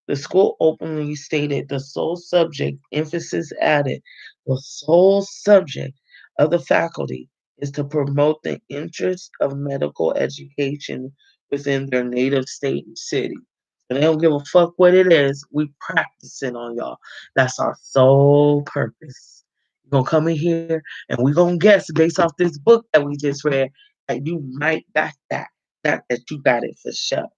The school openly stated the sole subject, emphasis added, the sole subject of the faculty is to promote the interests of medical education within their native state and city. And they don't give a fuck what it is. We practicing on y'all. That's our sole purpose. You're gonna come in here and we're gonna guess based off this book that we just read that you might got that. Not that you got it for sure.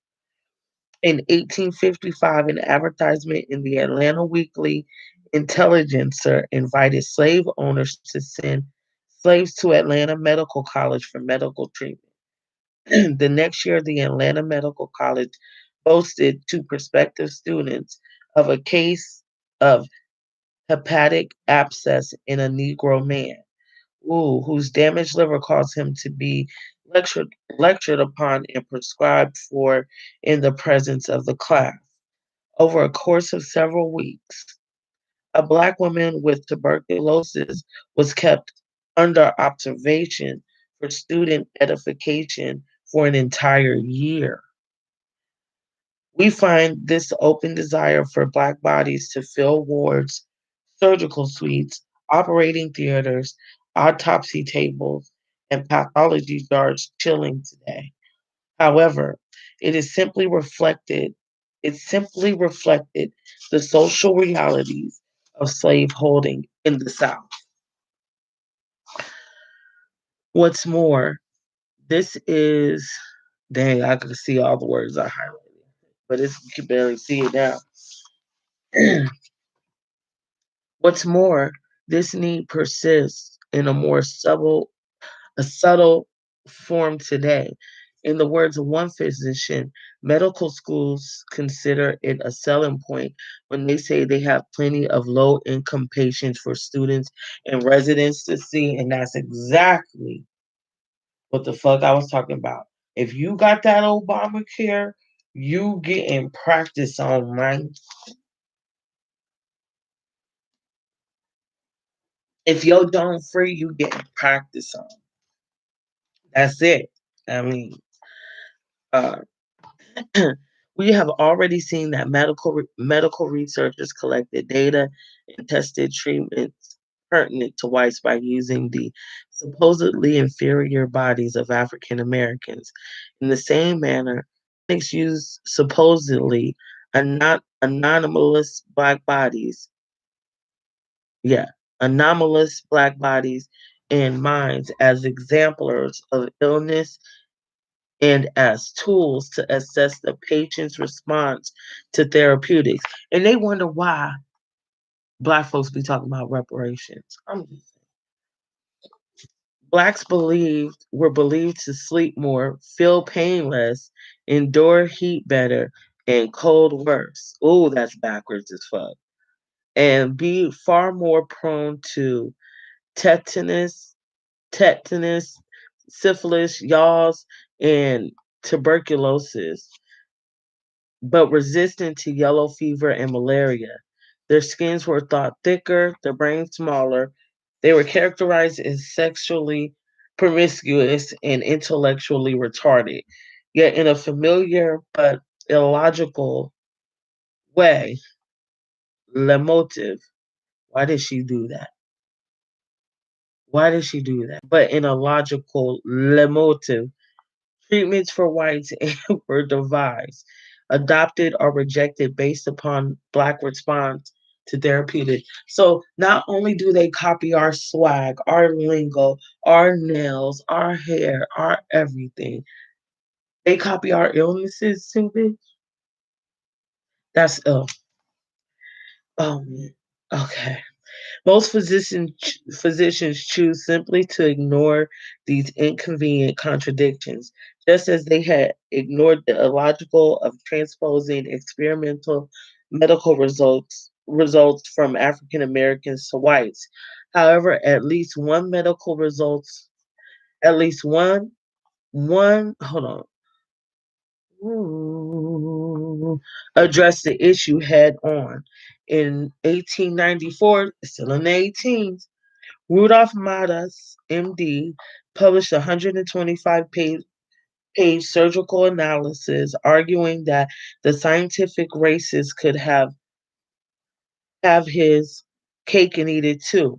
In 1855, an advertisement in the Atlanta Weekly Intelligencer invited slave owners to send slaves to Atlanta Medical College for medical treatment. The next year, the Atlanta Medical College boasted to prospective students of a case of hepatic abscess in a Negro man, whose damaged liver caused him to be lectured, lectured upon and prescribed for in the presence of the class. Over a course of several weeks, a black woman with tuberculosis was kept under observation for student edification for an entire year. We find this open desire for black bodies to fill wards, surgical suites, operating theaters, autopsy tables, and pathology yards chilling today. However, it is simply reflected the social realities of slaveholding in the South. What's more, this is dang, I can see all the words I highlighted, but you can barely see it now. What's more, this need persists in a subtle form today. In the words of one physician, medical schools consider it a selling point when they say they have plenty of low income patients for students and residents to see. And that's exactly what the fuck I was talking about. If you got that Obamacare, you getting practice on, right? If you're done free, you getting practice on. That's it. I mean, uh, we have already seen that medical researchers collected data and tested treatments pertinent to whites by using the supposedly inferior bodies of African Americans. In the same manner, critics use supposedly anomalous black bodies, yeah, anomalous black bodies and minds as exemplars of illness and as tools to assess the patient's response to therapeutics. And they wonder why black folks be talking about reparations. Blacks were believed to sleep more, feel pain less, endure heat better, and cold worse. Oh, that's backwards as fuck. And be far more prone to tetanus, tetanus, syphilis, yaws, and tuberculosis, but resistant to yellow fever and malaria. Their skins were thought thicker, their brains smaller. They were characterized as sexually promiscuous and intellectually retarded. Yet, in a familiar but illogical way, Lemotive, why did she do that? Why did she do that? But in a logical Lemotive, treatments for whites were devised, adopted, or rejected based upon Black response to therapeutic. So not only do they copy our swag, our lingo, our nails, our hair, our everything, they copy our illnesses too, bitch. That's oh man. Okay. Most physicians choose simply to ignore these inconvenient contradictions, just as they had ignored the illogical of transposing experimental medical results from African Americans to whites. However, at least one hold on, addressed the issue head on. In 1894, still in the 18s, Rudolph Matas, MD, published a 125-page surgical analysis arguing that the scientific racist could have his cake and eat it too.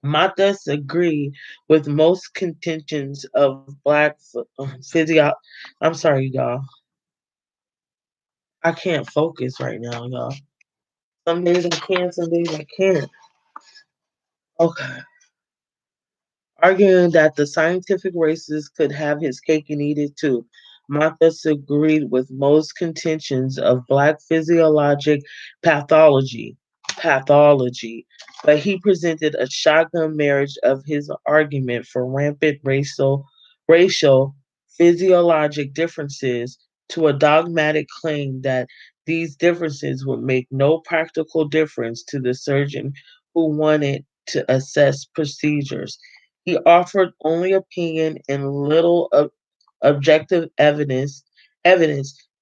Matas agreed with most contentions of black physio. I'm sorry, y'all. I can't focus right now, y'all. Some days I can, some days I can't. Okay. Arguing that the scientific races could have his cake and eat it too. Mathis agreed with most contentions of black physiologic pathology, but he presented a shotgun marriage of his argument for rampant racial physiologic differences to a dogmatic claim that these differences would make no practical difference to the surgeon who wanted to assess procedures. He offered only opinion and little objective evidence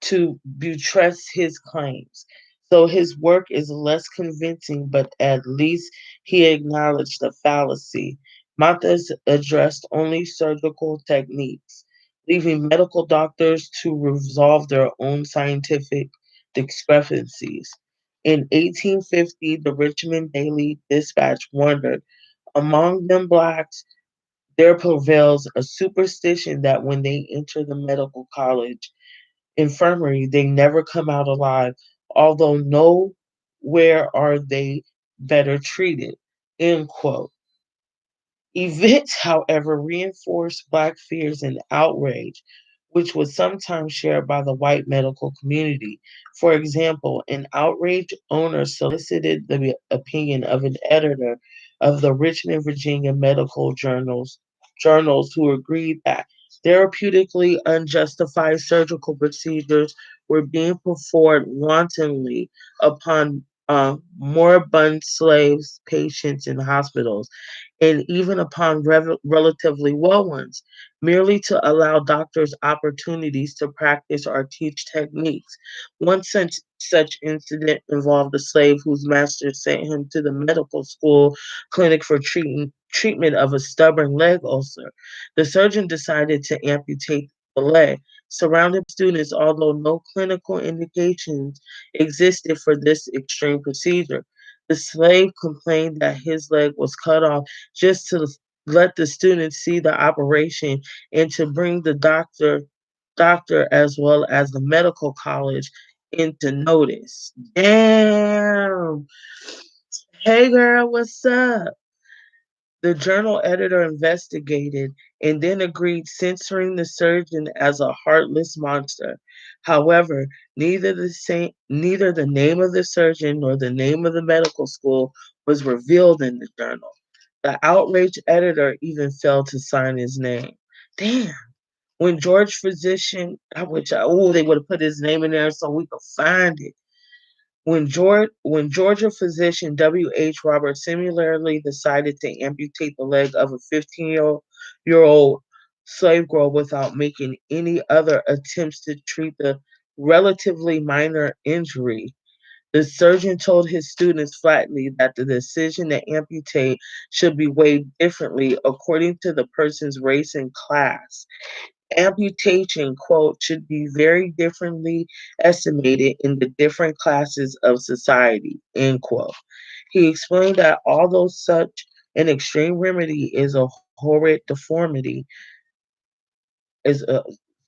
to buttress his claims. So his work is less convincing, but at least he acknowledged the fallacy. Mathis addressed only surgical techniques, leaving medical doctors to resolve their own scientific discrepancies. In 1850, the Richmond Daily Dispatch wondered, among them blacks, there prevails a superstition that when they enter the medical college infirmary, they never come out alive, although nowhere are they better treated. End quote. Events, however, reinforced Black fears and outrage, which was sometimes shared by the white medical community. For example, an outraged owner solicited the opinion of an editor of the Richmond, Virginia medical journals who agreed that therapeutically unjustified surgical procedures were being performed wantonly upon moribund slaves, patients in hospitals, and even upon relatively well ones, merely to allow doctors opportunities to practice or teach techniques. One such incident involved a slave whose master sent him to the medical school clinic for treatment of a stubborn leg ulcer. The surgeon decided to amputate the leg. Surrounding students, although no clinical indications existed for this extreme procedure. The slave complained that his leg was cut off just to let the students see the operation and to bring the doctor as well as the medical college into notice. Damn. Hey girl, what's up? The journal editor investigated and then agreed censoring the surgeon as a heartless monster. However, neither the name of the surgeon nor the name of the medical school was revealed in the journal. The outraged editor even failed to sign his name. Damn. When George physician, they would have put his name in there so we could find it. When Georgia physician W.H. Roberts similarly decided to amputate the leg of a 15-year-old slave girl without making any other attempts to treat the relatively minor injury, the surgeon told his students flatly that the decision to amputate should be weighed differently according to the person's race and class. Amputation, quote, should be very differently estimated in the different classes of society, end quote. He explained that although an extreme remedy is a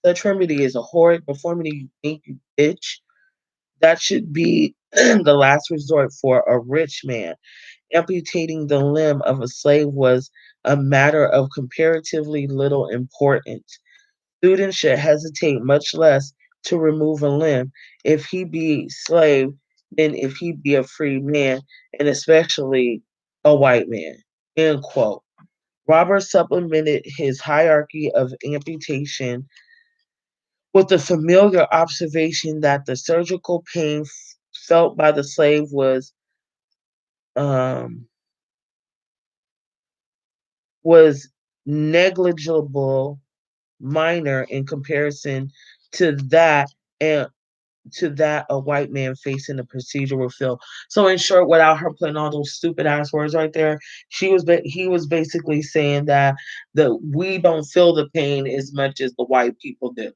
such remedy is a horrid deformity, you think you bitch, that should be the last resort for a rich man. Amputating the limb of a slave was a matter of comparatively little importance. Students should hesitate much less to remove a limb if he be slave than if he be a free man, and especially a white man. End quote. Robert supplemented his hierarchy of amputation with the familiar observation that the surgical pain felt by the slave um, was negligible, minor in comparison to that and to that a white man facing the procedure will feel. So in short, without her putting all those stupid ass words right there, he was basically saying that we don't feel the pain as much as the white people do.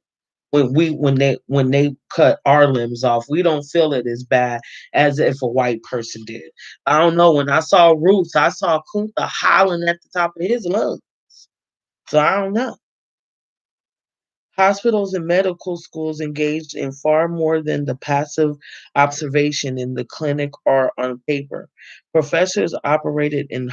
When they cut our limbs off, we don't feel it as bad as if a white person did. I don't know. When I saw Roots, I saw Kunta howling at the top of his lungs. So I don't know. Hospitals and medical schools engaged in far more than the passive observation in the clinic or on paper. Professors operated in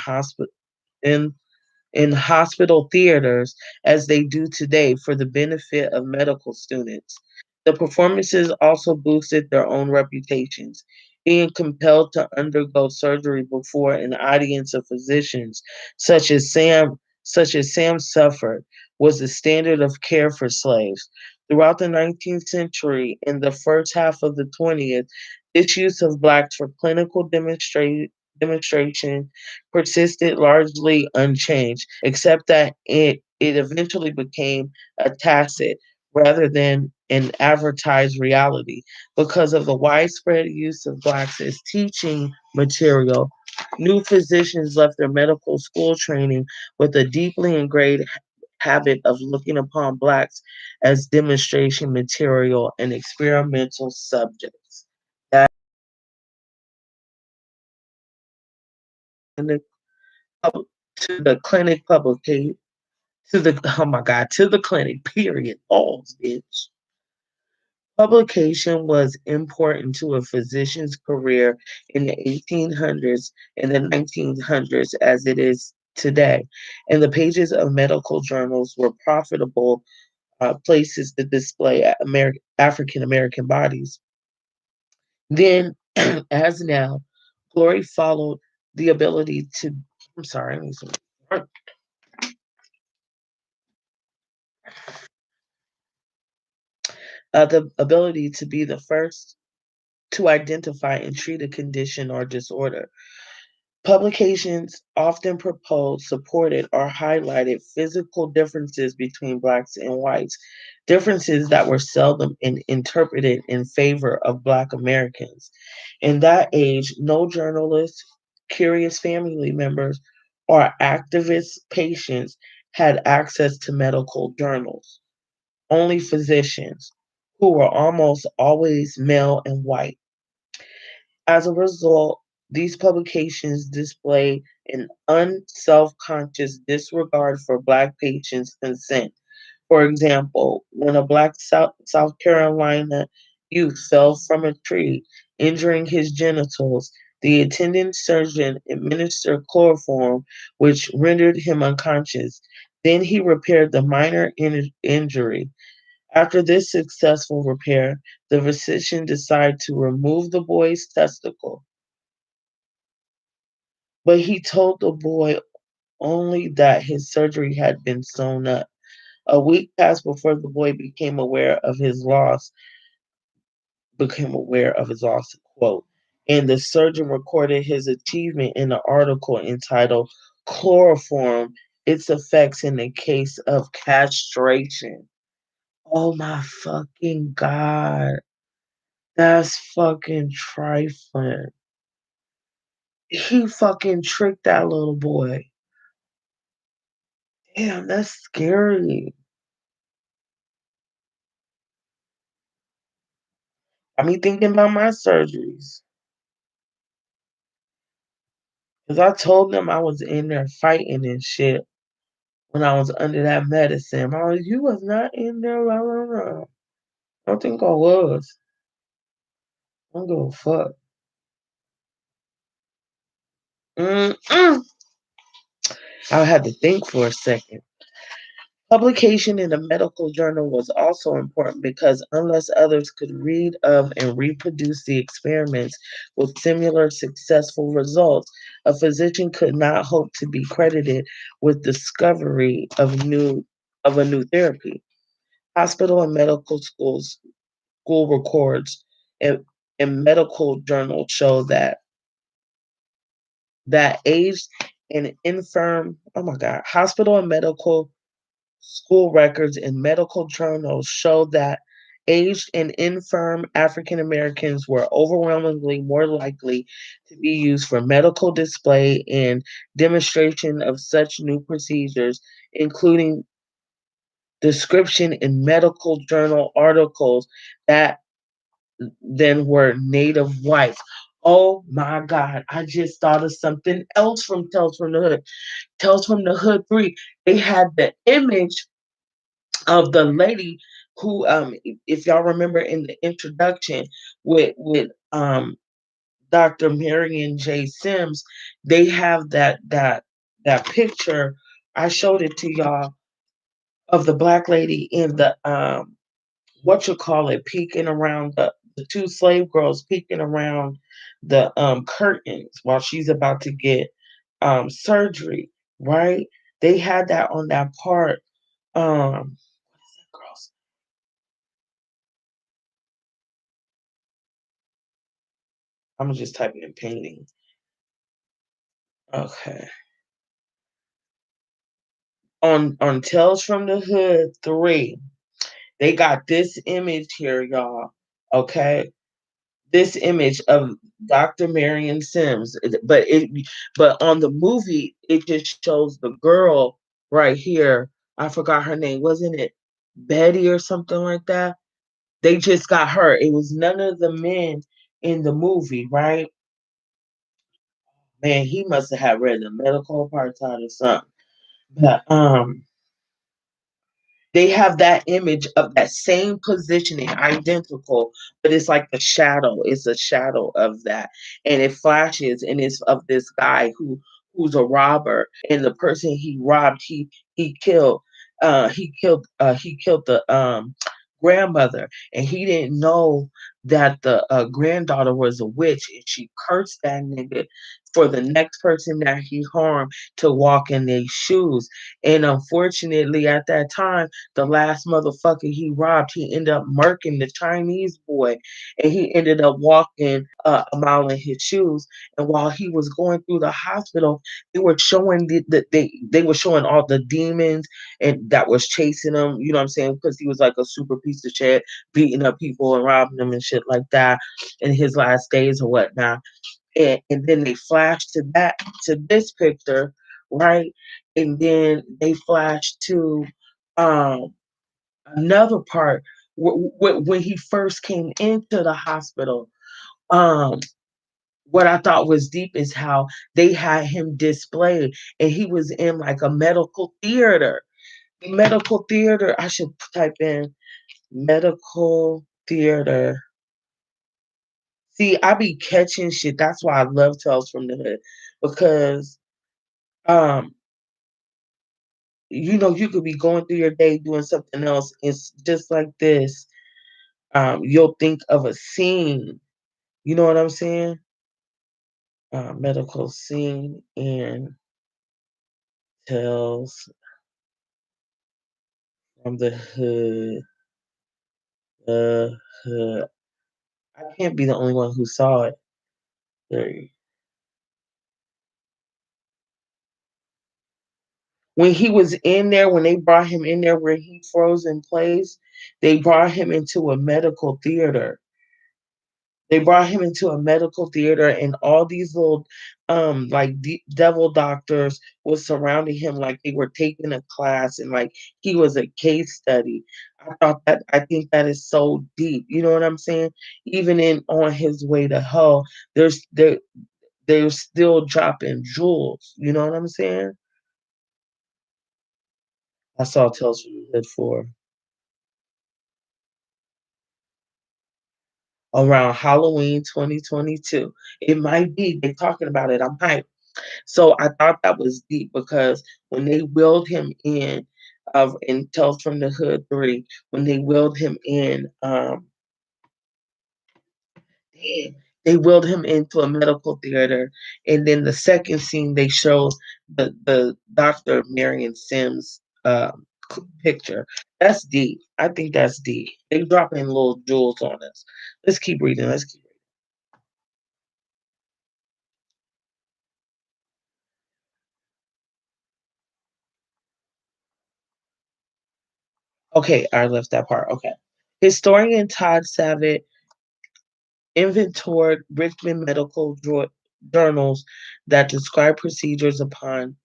in hospital theaters as they do today for the benefit of medical students. The performances also boosted their own reputations. Being compelled to undergo surgery before an audience of physicians, such as Sam suffered, was the standard of care for slaves. Throughout the 19th century and the first half of the 20th, this use of blacks for clinical demonstration persisted largely unchanged, except that it eventually became a tacit rather than an advertised reality. Because of the widespread use of blacks as teaching material, new physicians left their medical school training with a deeply ingrained habit of looking upon blacks as demonstration material and experimental subjects. That in the, to the clinic publication to the oh my god to the clinic period pause bitch. Publication was important to a physician's career in the 1800s and the 1900s as it is today, and the pages of medical journals were profitable places to display African American bodies. Then, as now, glory followed the ability to. I'm sorry, I need some. The ability to be the first to identify and treat a condition or disorder. Publications often proposed, supported, or highlighted physical differences between blacks and whites, differences that were seldom interpreted in favor of black Americans. In that age, no journalists, curious family members, or activist patients had access to medical journals. Only physicians, who were almost always male and white. As a result, these publications display an unself-conscious disregard for Black patients' consent. For example, when a Black South Carolina youth fell from a tree, injuring his genitals, the attending surgeon administered chloroform, which rendered him unconscious. Then he repaired the minor injury. After this successful repair, the physician decided to remove the boy's testicle, but he told the boy only that his surgery had been sewn up. A week passed before the boy became aware of his loss, quote, and the surgeon recorded his achievement in an article entitled Chloroform, Its Effects in the Case of Castration. Oh my fucking God. That's fucking trifling. He fucking tricked that little boy. Damn, that's scary. I mean, thinking about my surgeries. Because I told them I was in there fighting and shit when I was under that medicine. I was, you was not in there, blah, blah, blah. I don't think I was. I don't give a fuck. Mm-mm. I had to think for a second. Publication in a medical journal was also important because unless others could read of and reproduce the experiments with similar successful results, a physician could not hope to be credited with discovery of a new therapy. Hospital and medical school records and medical journals show that aged and infirm, oh my God, hospital and medical school records and medical journals show that aged and infirm African Americans were overwhelmingly more likely to be used for medical display and demonstration of such new procedures, including description in medical journal articles that then were native whites. Oh my God, I just thought of something else from Tales from the Hood. Tales from the Hood 3. They had the image of the lady who if y'all remember in the introduction with Dr. Marion J. Sims, they have that picture. I showed it to y'all of the black lady in the what you call it, peeking around the two slave girls peeking around the curtains while she's about to get surgery, right? They had that on that part. Girls, I'm just typing in painting. Okay. On Tales from the Hood 3, they got this image here, y'all. Okay. This image of Dr. Marion Sims. But on the movie, it just shows the girl right here. I forgot her name. Wasn't it Betty or something like that? They just got her. It was none of the men in the movie, right? Man, he must have had read the medical apartheid or something. But they have that image of that same positioning, identical, but it's like the shadow. It's a shadow of that, and it flashes, and it's of this guy who's a robber, and the person he robbed, he killed. He killed the grandmother, and he didn't know that the granddaughter was a witch and she cursed that nigga for the next person that he harmed to walk in their shoes. And unfortunately, at that time, the last motherfucker he robbed, he ended up murking the Chinese boy, and he ended up walking a mile in his shoes. And while he was going through the hospital, they were showing they were showing all the demons and that was chasing him. You know what I'm saying? Because he was like a super piece of shit, beating up people and robbing them and shit like that in his last days or whatnot. And then they flash to this picture, right? And then they flash to um another part when he first came into the hospital. Um what I thought was deep is how they had him displayed and he was in like a medical theater. Medical theater, I should type in medical theater. See, I be catching shit. That's why I love Tales from the Hood because um you could be going through your day doing something else. It's just like this. You'll think of a scene. You know what I'm saying? Medical scene and Tales from the Hood. The Hood. I can't be the only one who saw it. There. When he was in there, when they brought him in there where he froze in place, they brought him into a medical theater. They brought him into a medical theater, and all these little, like devil doctors was surrounding him like they were taking a class, and like he was a case study. I think that is so deep. You know what I'm saying? Even in on his way to hell, there's they're still dropping jewels. You know what I'm saying? I saw Tales from the Hood for around Halloween 2022. It might be. They're talking about it. I'm hyped. So I thought that was deep because when they wheeled him in Tales from the Hood 3, when they wheeled him in, damn, they wheeled him into a medical theater. And then the second scene, they show the Dr. Marion Sims picture. That's deep. I think that's deep. They dropping little jewels on us. Let's keep reading. Let's keep reading. Okay, I left that part. Okay. Historian Todd Savitt inventoried Richmond medical journals that describe procedures upon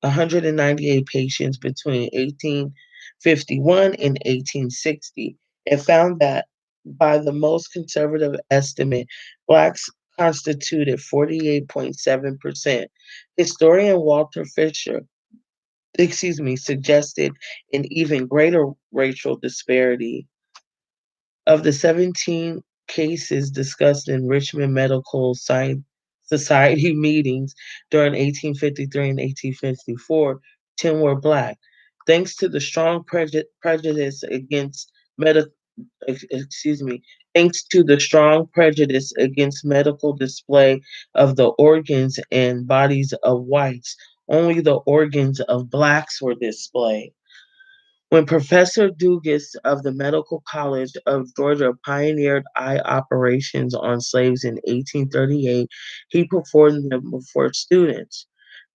198 patients between 1851 and 1860 and found that by the most conservative estimate, blacks constituted 48.7%. Historian Walter Fisher, suggested an even greater racial disparity. Of the 17 cases discussed in Richmond Medical Society meetings during 1853 and 1854, 10 were black. Thanks to the strong prejudice against medical excuse me, thanks to the strong prejudice against medical display of the organs and bodies of whites, only the organs of blacks were displayed. When Professor Dugas of the Medical College of Georgia pioneered eye operations on slaves in 1838, he performed them before students.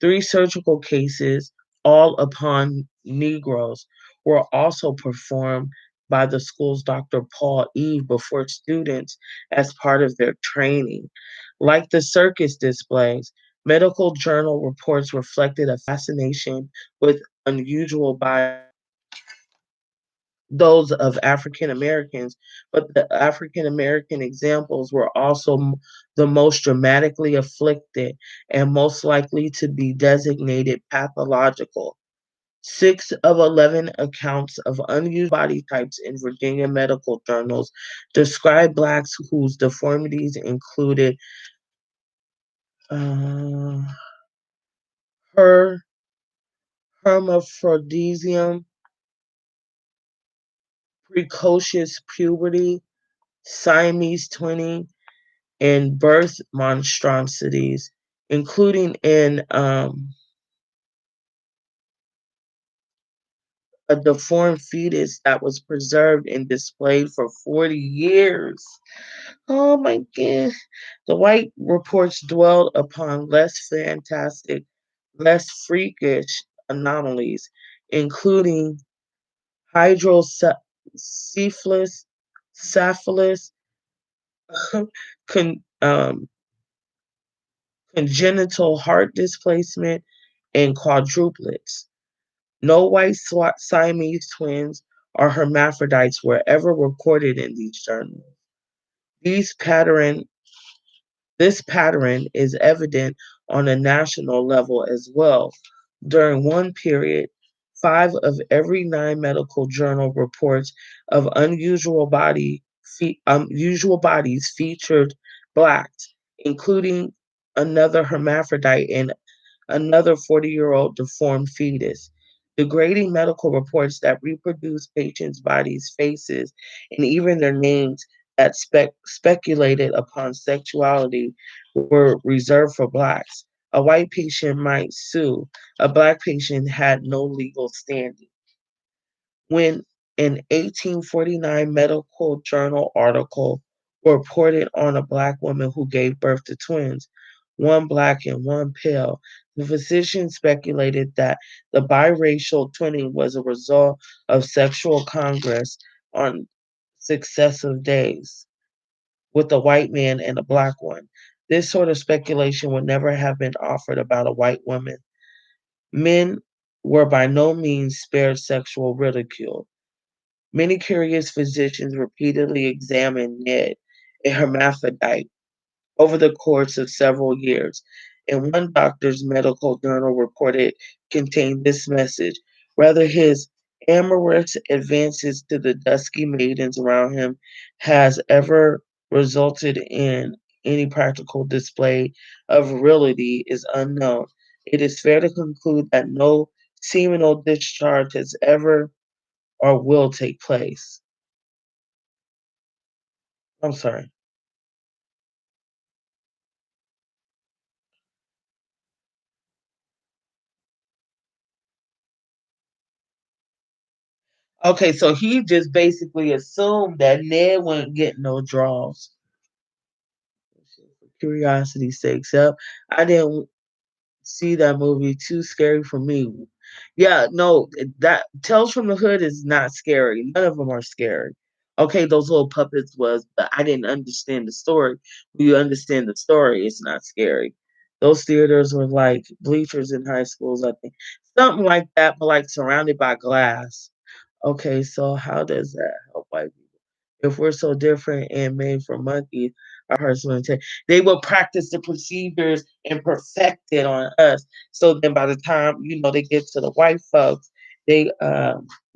Three surgical cases, all upon Negroes, were also performed by the school's Dr. Paul Eve before students as part of their training. Like the circus displays, medical journal reports reflected a fascination with unusual bodies those of African Americans, but the African American examples were also the most dramatically afflicted and most likely to be designated pathological. 6 of 11 accounts of unusual body types in Virginia medical journals describe blacks whose deformities included uh, her hermaphrodism, precocious puberty, Siamese twinning, and birth monstrosities, including in a deformed fetus that was preserved and displayed for 40 years. Oh my God. The white reports dwelled upon less fantastic, less freakish anomalies, including hydrocephalus, cephalus, con, congenital heart displacement, and quadruplets. No white Siamese twins or hermaphrodites were ever recorded in these journals. These pattern This pattern is evident on a national level as well. During one period, 5 of every 9 medical journal reports of unusual bodies featured blacks, including another hermaphrodite and another 40-year-old deformed fetus. Degrading medical reports that reproduce patients' bodies, faces, and even their names that speculated upon sexuality were reserved for blacks. A white patient might sue. A black patient had no legal standing. When an 1849 medical journal article reported on a black woman who gave birth to twins, one black and one pale, the physician speculated that the biracial twinning was a result of sexual congress on successive days with a white man and a black one. This sort of speculation would never have been offered about a white woman. Men were by no means spared sexual ridicule. Many curious physicians repeatedly examined Ned, a hermaphrodite, over the course of several years, and one doctor's medical journal reported contained this message: whether his amorous advances to the dusky maidens around him has ever resulted in any practical display of virility is unknown. It is fair to conclude that no seminal discharge has ever or will take place. I'm sorry. Okay, so he just basically assumed that Ned wouldn't get no draws. For curiosity's sake. So I didn't see that movie. Too scary for me. Yeah, no, that Tales from the Hood is not scary. None of them are scary. Okay, those little puppets was, but I didn't understand the story. When you understand the story, it's not scary. Those theaters were like bleachers in high schools, I think. Something like that, but like surrounded by glass. Okay, so how does that help white people? If we're so different and made from monkeys, our hearts will take. They will practice the procedures and perfect it on us. So then by the time, they get to the white folks, they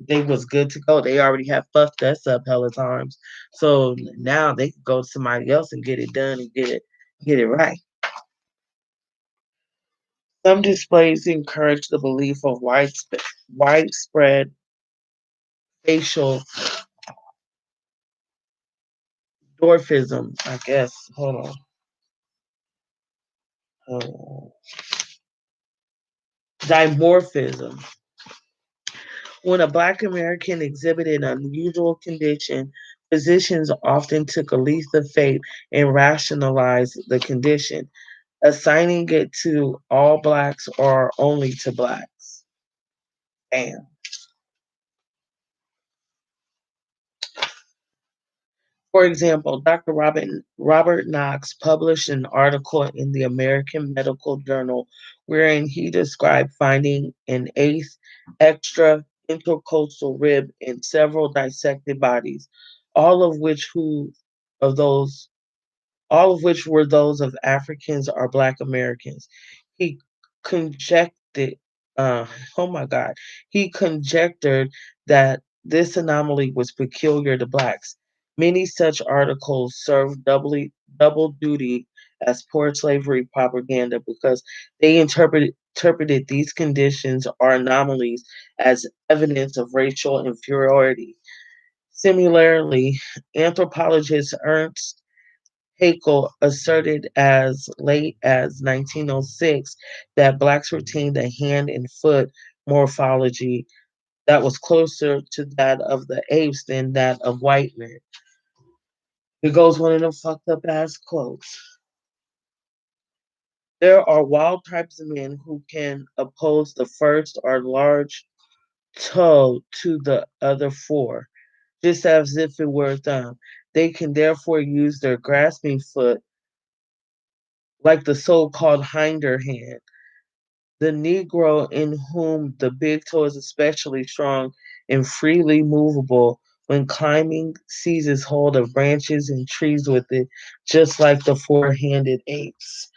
they was good to go. They already have fucked us up hella times. So now they can go to somebody else and get it done and get it right. Some displays encourage the belief of widespread facial dwarfism, I guess. Hold on. Hold Dimorphism. When a Black American exhibited an unusual condition, physicians often took a leap of faith and rationalized the condition, assigning it to all Blacks or only to Blacks. Damn. For example, Dr. Robert Knox published an article in the American Medical Journal wherein he described finding an eighth extra intercostal rib in several dissected bodies, all of which who of those all of which were those of Africans or Black Americans. He conjectured, uh, oh my God, he conjectured that this anomaly was peculiar to Blacks. Many such articles served double duty as poor slavery propaganda because they interpreted these conditions or anomalies as evidence of racial inferiority. Similarly, anthropologist Ernst Haeckel asserted as late as 1906 that blacks retained a hand and foot morphology that was closer to that of the apes than that of white men. It goes one of them fucked up ass quotes. There are wild types of men who can oppose the first or large toe to the other four, just as if it were a thumb. They can therefore use their grasping foot like the so called hinder hand. The Negro in whom the big toe is especially strong and freely movable when climbing seizes hold of branches and trees with it, just like the four-handed apes.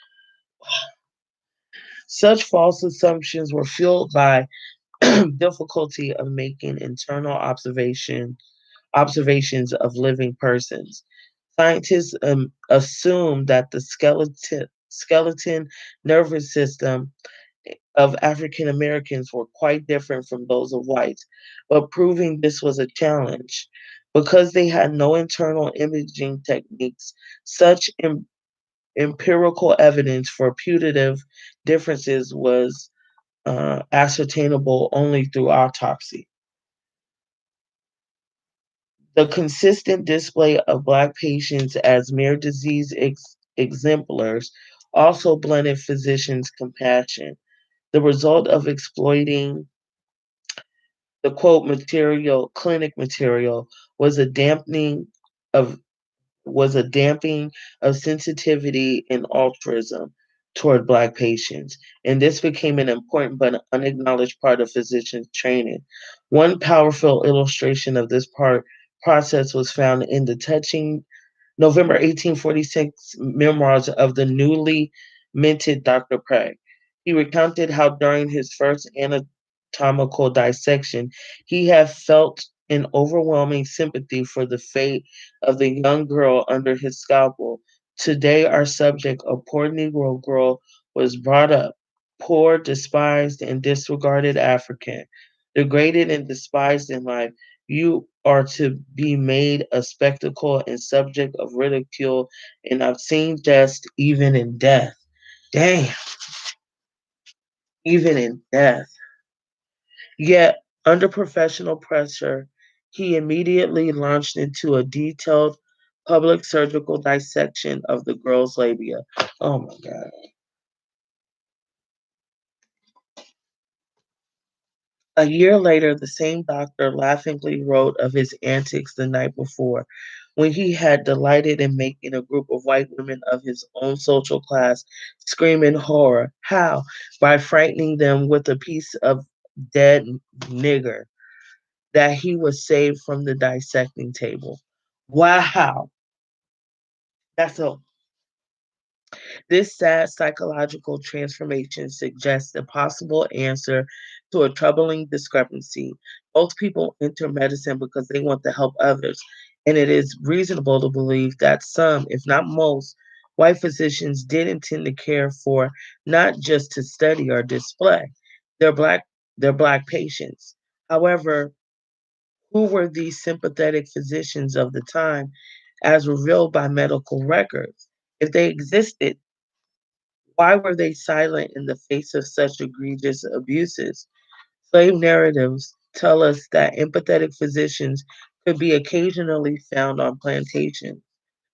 Such false assumptions were fueled by difficulty of making internal observations of living persons. Scientists assume that the skeleton nervous system of African Americans were quite different from those of whites, but proving this was a challenge. Because they had no internal imaging techniques, such empirical evidence for putative differences was ascertainable only through autopsy. The consistent display of Black patients as mere disease exemplars also blended physicians' compassion. The result of exploiting the clinic material was a of damping of sensitivity and altruism toward Black patients, and this became an important but unacknowledged part of physicians' training. One powerful illustration of this process was found in the touching November 1846 memoirs of the newly minted Dr. Craig. He recounted how during his first anatomical dissection, he had felt an overwhelming sympathy for the fate of the young girl under his scalpel. Today, our subject, a poor Negro girl, was brought up, poor, despised, and disregarded African, degraded and despised in life. You are to be made a spectacle and subject of ridicule and obscene jest even in death. Damn, even in death. Yet, under professional pressure, he immediately launched into a detailed public surgical dissection of the girl's labia. Oh my God. A year later, the same doctor laughingly wrote of his antics the night before, when he had delighted in making a group of white women of his own social class scream in horror. How? By frightening them with a piece of dead nigger that he was saved from the dissecting table. Wow. That's a This sad psychological transformation suggests a possible answer to a troubling discrepancy. Most people enter medicine because they want to help others, and it is reasonable to believe that some, if not most, white physicians did intend to care for not just to study or display their black patients. However, who were these sympathetic physicians of the time as revealed by medical records? If they existed, why were they silent in the face of such egregious abuses? Slave narratives tell us that empathetic physicians could be occasionally found on plantations.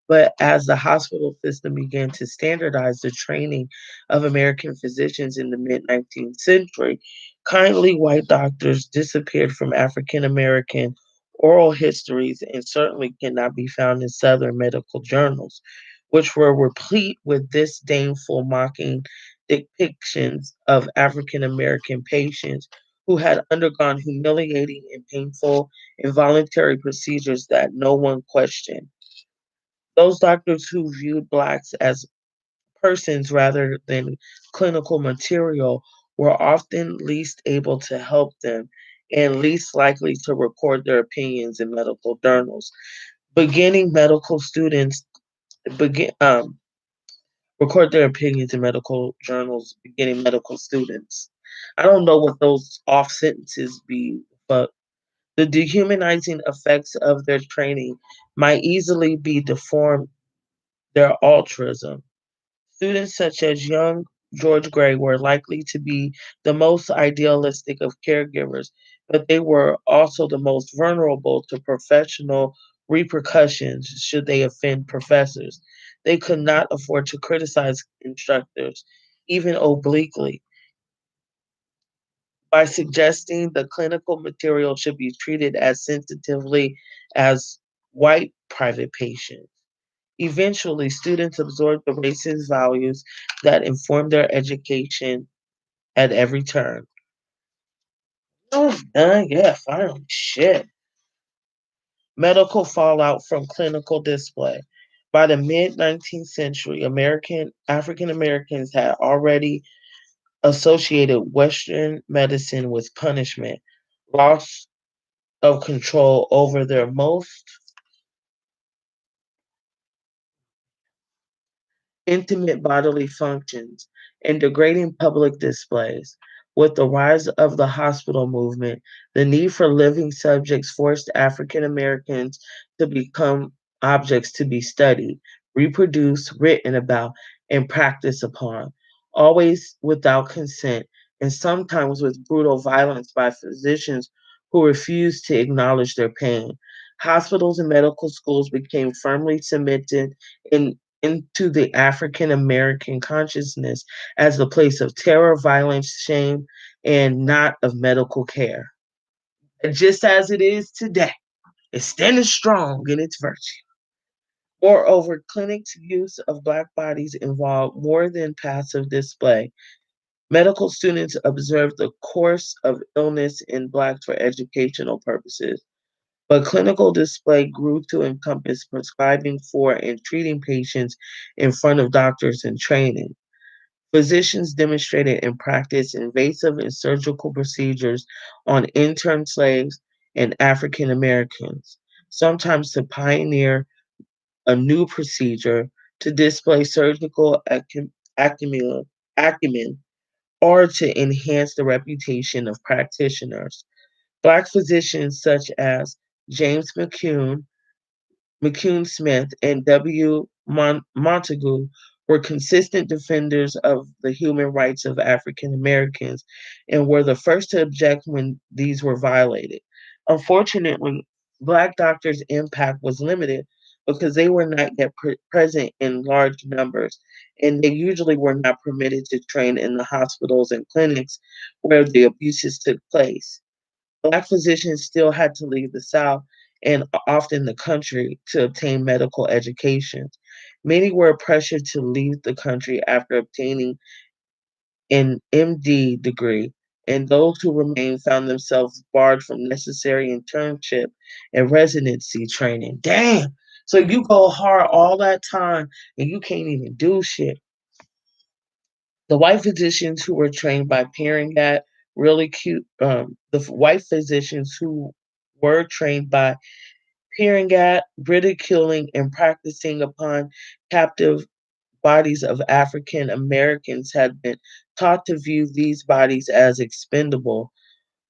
But as the hospital system began to standardize the training of American physicians in the mid 19th century, kindly white doctors disappeared from African American oral histories and certainly cannot be found in Southern medical journals, which were replete with disdainful, mocking depictions of African American patients who had undergone humiliating and painful involuntary procedures that no one questioned. Those doctors who viewed blacks as persons rather than clinical material were often least able to help them and least likely to record their opinions in medical journals. Beginning medical students begin record their opinions in medical journals. Beginning medical students. I don't know what those off sentences be, but The dehumanizing effects of their training might easily be deformed their altruism. Students such as young George Gray were likely to be the most idealistic of caregivers, but they were also the most vulnerable to professional repercussions should they offend professors. They could not afford to criticize instructors, even obliquely, by suggesting the clinical material should be treated as sensitively as white private patients. Eventually, students absorb the racist values that inform their education at every turn. Oh, yeah, finally, shit. Medical fallout from clinical display. By the mid 19th century, African Americans had already associated Western medicine with punishment, loss of control over their most intimate bodily functions, and degrading public displays. With the rise of the hospital movement, the need for living subjects forced African Americans to become objects to be studied, reproduced, written about, and practiced upon, always without consent, and sometimes with brutal violence by physicians who refused to acknowledge their pain. Hospitals and medical schools became firmly cemented in into the African American consciousness as a place of terror, violence, shame, and not of medical care. And just as it is today, it's standing strong in its virtue. Moreover, clinics' use of Black bodies involved more than passive display. Medical students observed the course of illness in Blacks for educational purposes, but clinical display grew to encompass prescribing for and treating patients in front of doctors in training. Physicians demonstrated and practiced invasive and surgical procedures on intern slaves and African Americans, sometimes to pioneer a new procedure to display surgical acumen or to enhance the reputation of practitioners. Black physicians such as James McCune Smith, and Montague were consistent defenders of the human rights of African Americans and were the first to object when these were violated. Unfortunately, Black doctors' impact was limited because they were not yet present in large numbers, and they usually were not permitted to train in the hospitals and clinics where the abuses took place. Black physicians still had to leave the South and often the country to obtain medical education. Many were pressured to leave the country after obtaining an MD degree, and those who remained found themselves barred from necessary internship and residency training. Damn! So you go hard all that time and you can't even do shit. The white physicians who were trained by NiiiiGhT, really cute. White physicians who were trained by NiiiiGhT, ridiculing and practicing upon captive bodies of African Americans had been taught to view these bodies as expendable.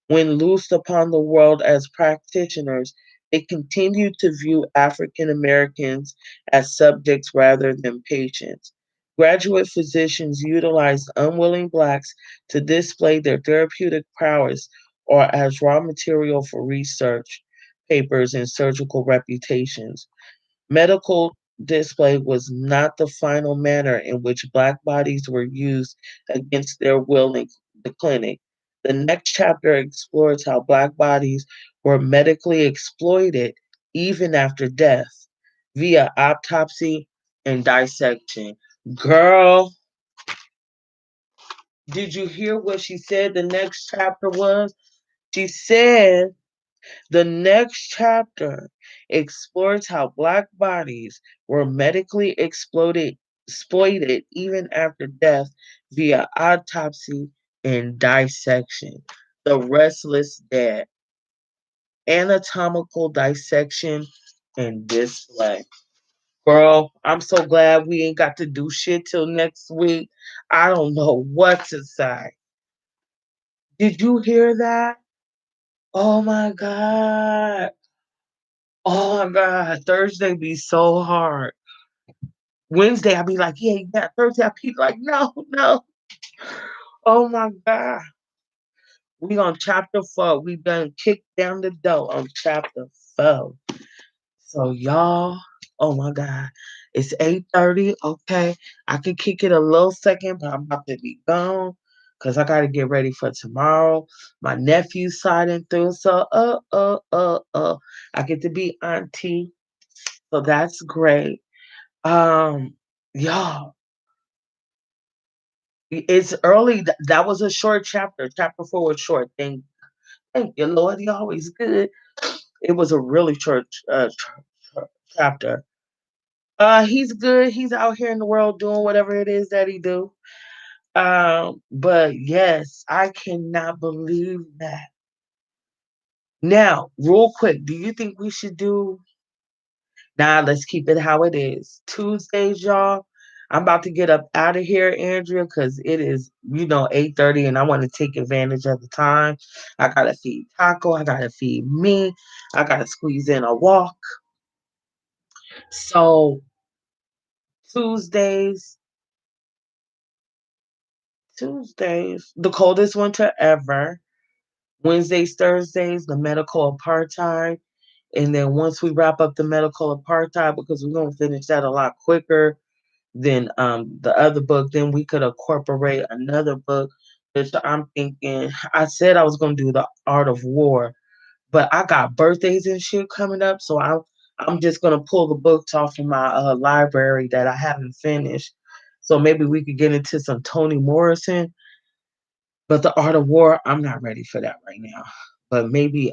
When loosed upon the world as practitioners, they continued to view African Americans as subjects rather than patients. Graduate physicians utilized unwilling Blacks to display their therapeutic prowess or as raw material for research papers and surgical reputations. Medical display was not the final manner in which Black bodies were used against their will in the clinic. The next chapter explores how Black bodies were medically exploited even after death via autopsy and dissection. Girl, did you hear what she said the next chapter was? She said the next chapter explores how Black bodies were medically exploited even after death via autopsy and dissection. The restless dead, anatomical dissection and display. Girl, I'm so glad we ain't got to do shit till next week. I don't know what to say. Did you hear that? Oh my God. Oh my God. Thursday be so hard. Wednesday, I'll be like, yeah, yeah. Thursday, I'll be like, no, no. Oh my God. We on chapter 4. We done kicked down the door on chapter 4. So y'all, oh my God. It's 8:30. Okay. I can kick it a little second, but I'm about to be gone. Cause I gotta get ready for tomorrow. My nephew's siding through. So I get to be auntie. So that's great. Um, y'all, it's early. That was a short chapter. Chapter 4 was short. Thank you, Lord. He always good. It was a really short chapter. He's good. He's out here in the world doing whatever it is that he do. But yes, I cannot believe that. Now, real quick, do you think we should do? Nah, let's keep it how it is. Tuesdays, y'all. I'm about to get up out of here, Andrea, because it is, 8:30 and I want to take advantage of the time. I gotta feed Taco, I gotta feed me, I gotta squeeze in a walk. So Tuesdays, the coldest winter ever. Wednesdays, Thursdays, the medical apartheid. And then once we wrap up the medical apartheid, because we're gonna finish that a lot quicker than the other book, then we could incorporate another book. Which I'm thinking, I said I was gonna do the Art of War, but I got birthdays and shit coming up, so I'm just gonna pull the books off of my library that I haven't finished. So maybe we could get into some Toni Morrison, but the Art of War, I'm not ready for that right now. But maybe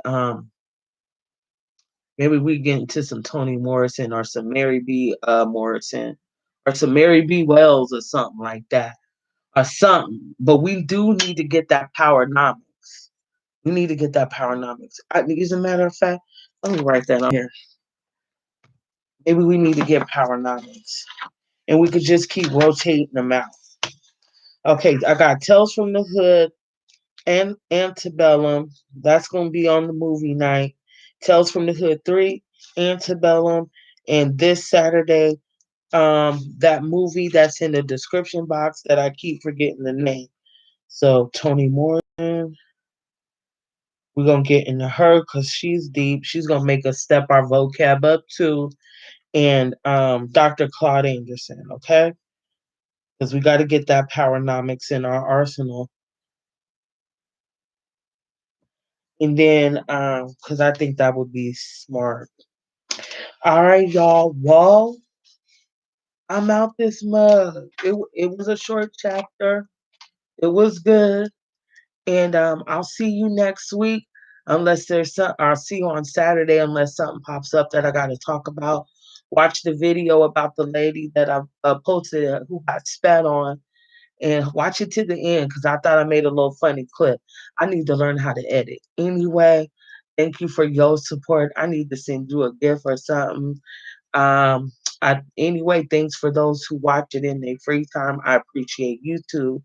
we get into some Toni Morrison or some Mary B. Morrison or some Mary B. Wells or something like that or something. But we do need to get that powernomics. We need to get that powernomics. As a matter of fact, let me write that on here. Maybe we need to get powernomics, and we could just keep rotating them out. Okay, I got Tales from the Hood and Antebellum. That's going to be on the movie night. Tales from the Hood 3, Antebellum, and this Saturday, that movie that's in the description box that I keep forgetting the name. So Toni Morrison, we're gonna get into her because she's deep. She's gonna make us step our vocab up too. And Dr. Claude Anderson, okay? Because we got to get that powernomics in our arsenal. And then because I think that would be smart. All right, y'all. Well, I'm out this mug. It was a short chapter. It was good. And I'll see you next week. Unless there's some, I'll see you on Saturday unless something pops up that I got to talk about. Watch the video about the lady that I posted who got spat on, and watch it to the end because I thought I made a little funny clip. I need to learn how to edit. Anyway, thank you for your support. I need to send you a gift or something. Um, anyway, thanks for those who watch it in their free time. I appreciate you too.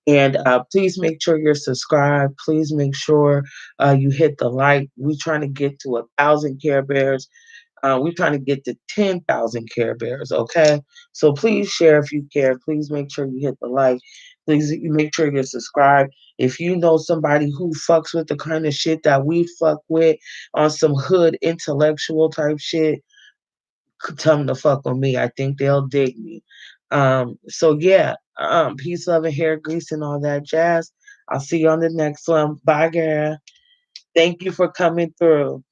And please make sure you're subscribed. Please make sure you hit the like. We're trying to get to 1,000 Care Bears. We're trying to get to 10,000 Care Bears, okay? So please share if you care. Please make sure you hit the like. Please make sure you're subscribed. If you know somebody who fucks with the kind of shit that we fuck with on some hood intellectual type shit, tell them to fuck with me. I think they'll dig me. So yeah, peace, love, and hair grease and all that jazz. I'll see you on the next one. Bye, girl. Thank you for coming through.